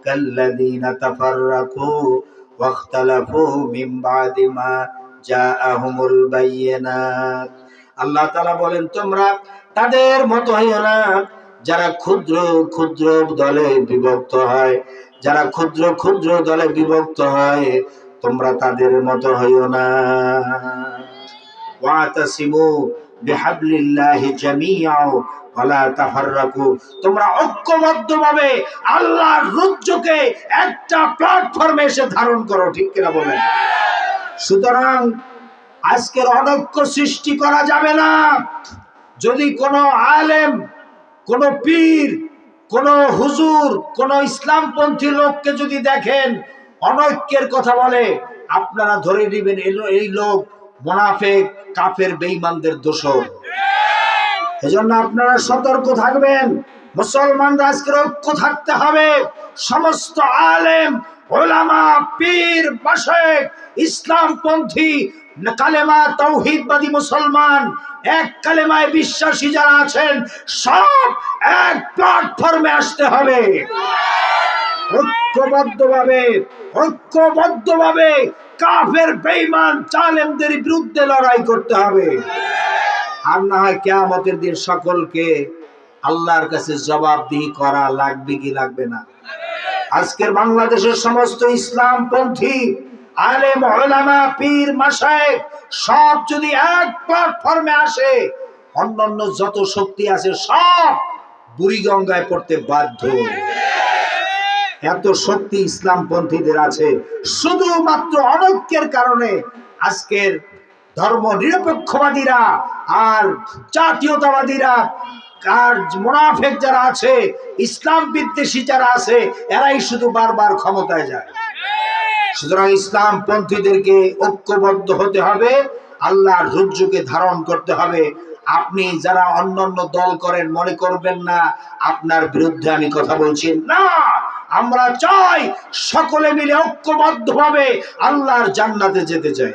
S1: কাল্লাযীনা তাফাররাকু ওয়াখতালাফু মিন বাদি মা জাআহুমুল বায়িনাত। আল্লাহ তাআলা বলেন তোমরা তাদের মতো হইও না যারা ক্ষুদ্র ক্ষুদ্র দলে বিভক্ত হয়, যারা ক্ষুদ্র ক্ষুদ্র দলে বিভক্ত হয় তোমরা তাদের মতো হইও না। ওয়াতাসিমু বিহাবলিল্লাহি জামিআ ওয়ালা তাফাররাকু, তোমরা ঐক্যবদ্ধভাবে আল্লাহর রজ্জুকে একটা প্ল্যাটফর্মে এসে ধারণ করো, ঠিক কিনা বলেন? সুতরাং আজকের অনৈক্য সৃষ্টি করা যাবে না। যদি কোনো আলেম কোন পীর, কোন হুজুর, কোন ইসলামপন্থী লোককে যদি দেখেন অনৈক্যের কথা বলে, আপনারা ধরে নেবেন এই লোক মুনাফিক, কাফের, বেঈমানদের দোসর। এজন্য আপনারা সতর্ক থাকবেন। মুসলমানরা আজকে ঐক্য থাকতে হবে। সমস্ত আলেম, ওলামা, পীর, মাশায়েখ, ইসলামপন্থী, কালেমা তাওহীদবাদী মুসলমান, এক কালেমায় বিশ্বাসী যারা আছেন, সব এক প্ল্যাটফর্মে আসতে হবে। ঐক্যবদ্ধভাবে কাফের, বেঈমান, জালেমদের বিরুদ্ধে লড়াই করতে হবে। আর না হয় কিয়ামতের দিন সকলকে আল্লাহর কাছে জবাবদিহি করা লাগবে কি লাগবে না? আজকের বাংলাদেশের সমস্ত ইসলামপন্থী আলেম, ওলামা, পীর, মাশায়েখ সব যদি এক প্ল্যাটফর্মে আসে, অন্যান্য যত শক্তি আছে সব বুড়িগঙ্গায় পড়তে বাধ্য। এত শক্তি ইসলামপন্থীদের আছে, শুধুমাত্র অনৈক্যের কারণে আজকের ধর্ম নিরপেক্ষবাদীরা আর জাতীয়তাবাদীরা আর মুনাফিক যারা আছে, ইসলাম বিদ্বেষী যারা আছে, এরাই শুধু বারবার ক্ষমতায় যায়। সুতরাং ইসলামপন্থীদেরকে ঐক্যবদ্ধ হতে হবে, আল্লাহর রজ্জুকে ধারণ করতে হবে। আপনি যারা অন্যান্য দল করেন, মনে করবেন না আপনার বিরুদ্ধে আমি কথা বলছি না। আমরা চাই সকলে মিলে ঐক্যবদ্ধভাবে আল্লাহর জান্নাতে যেতে চাই।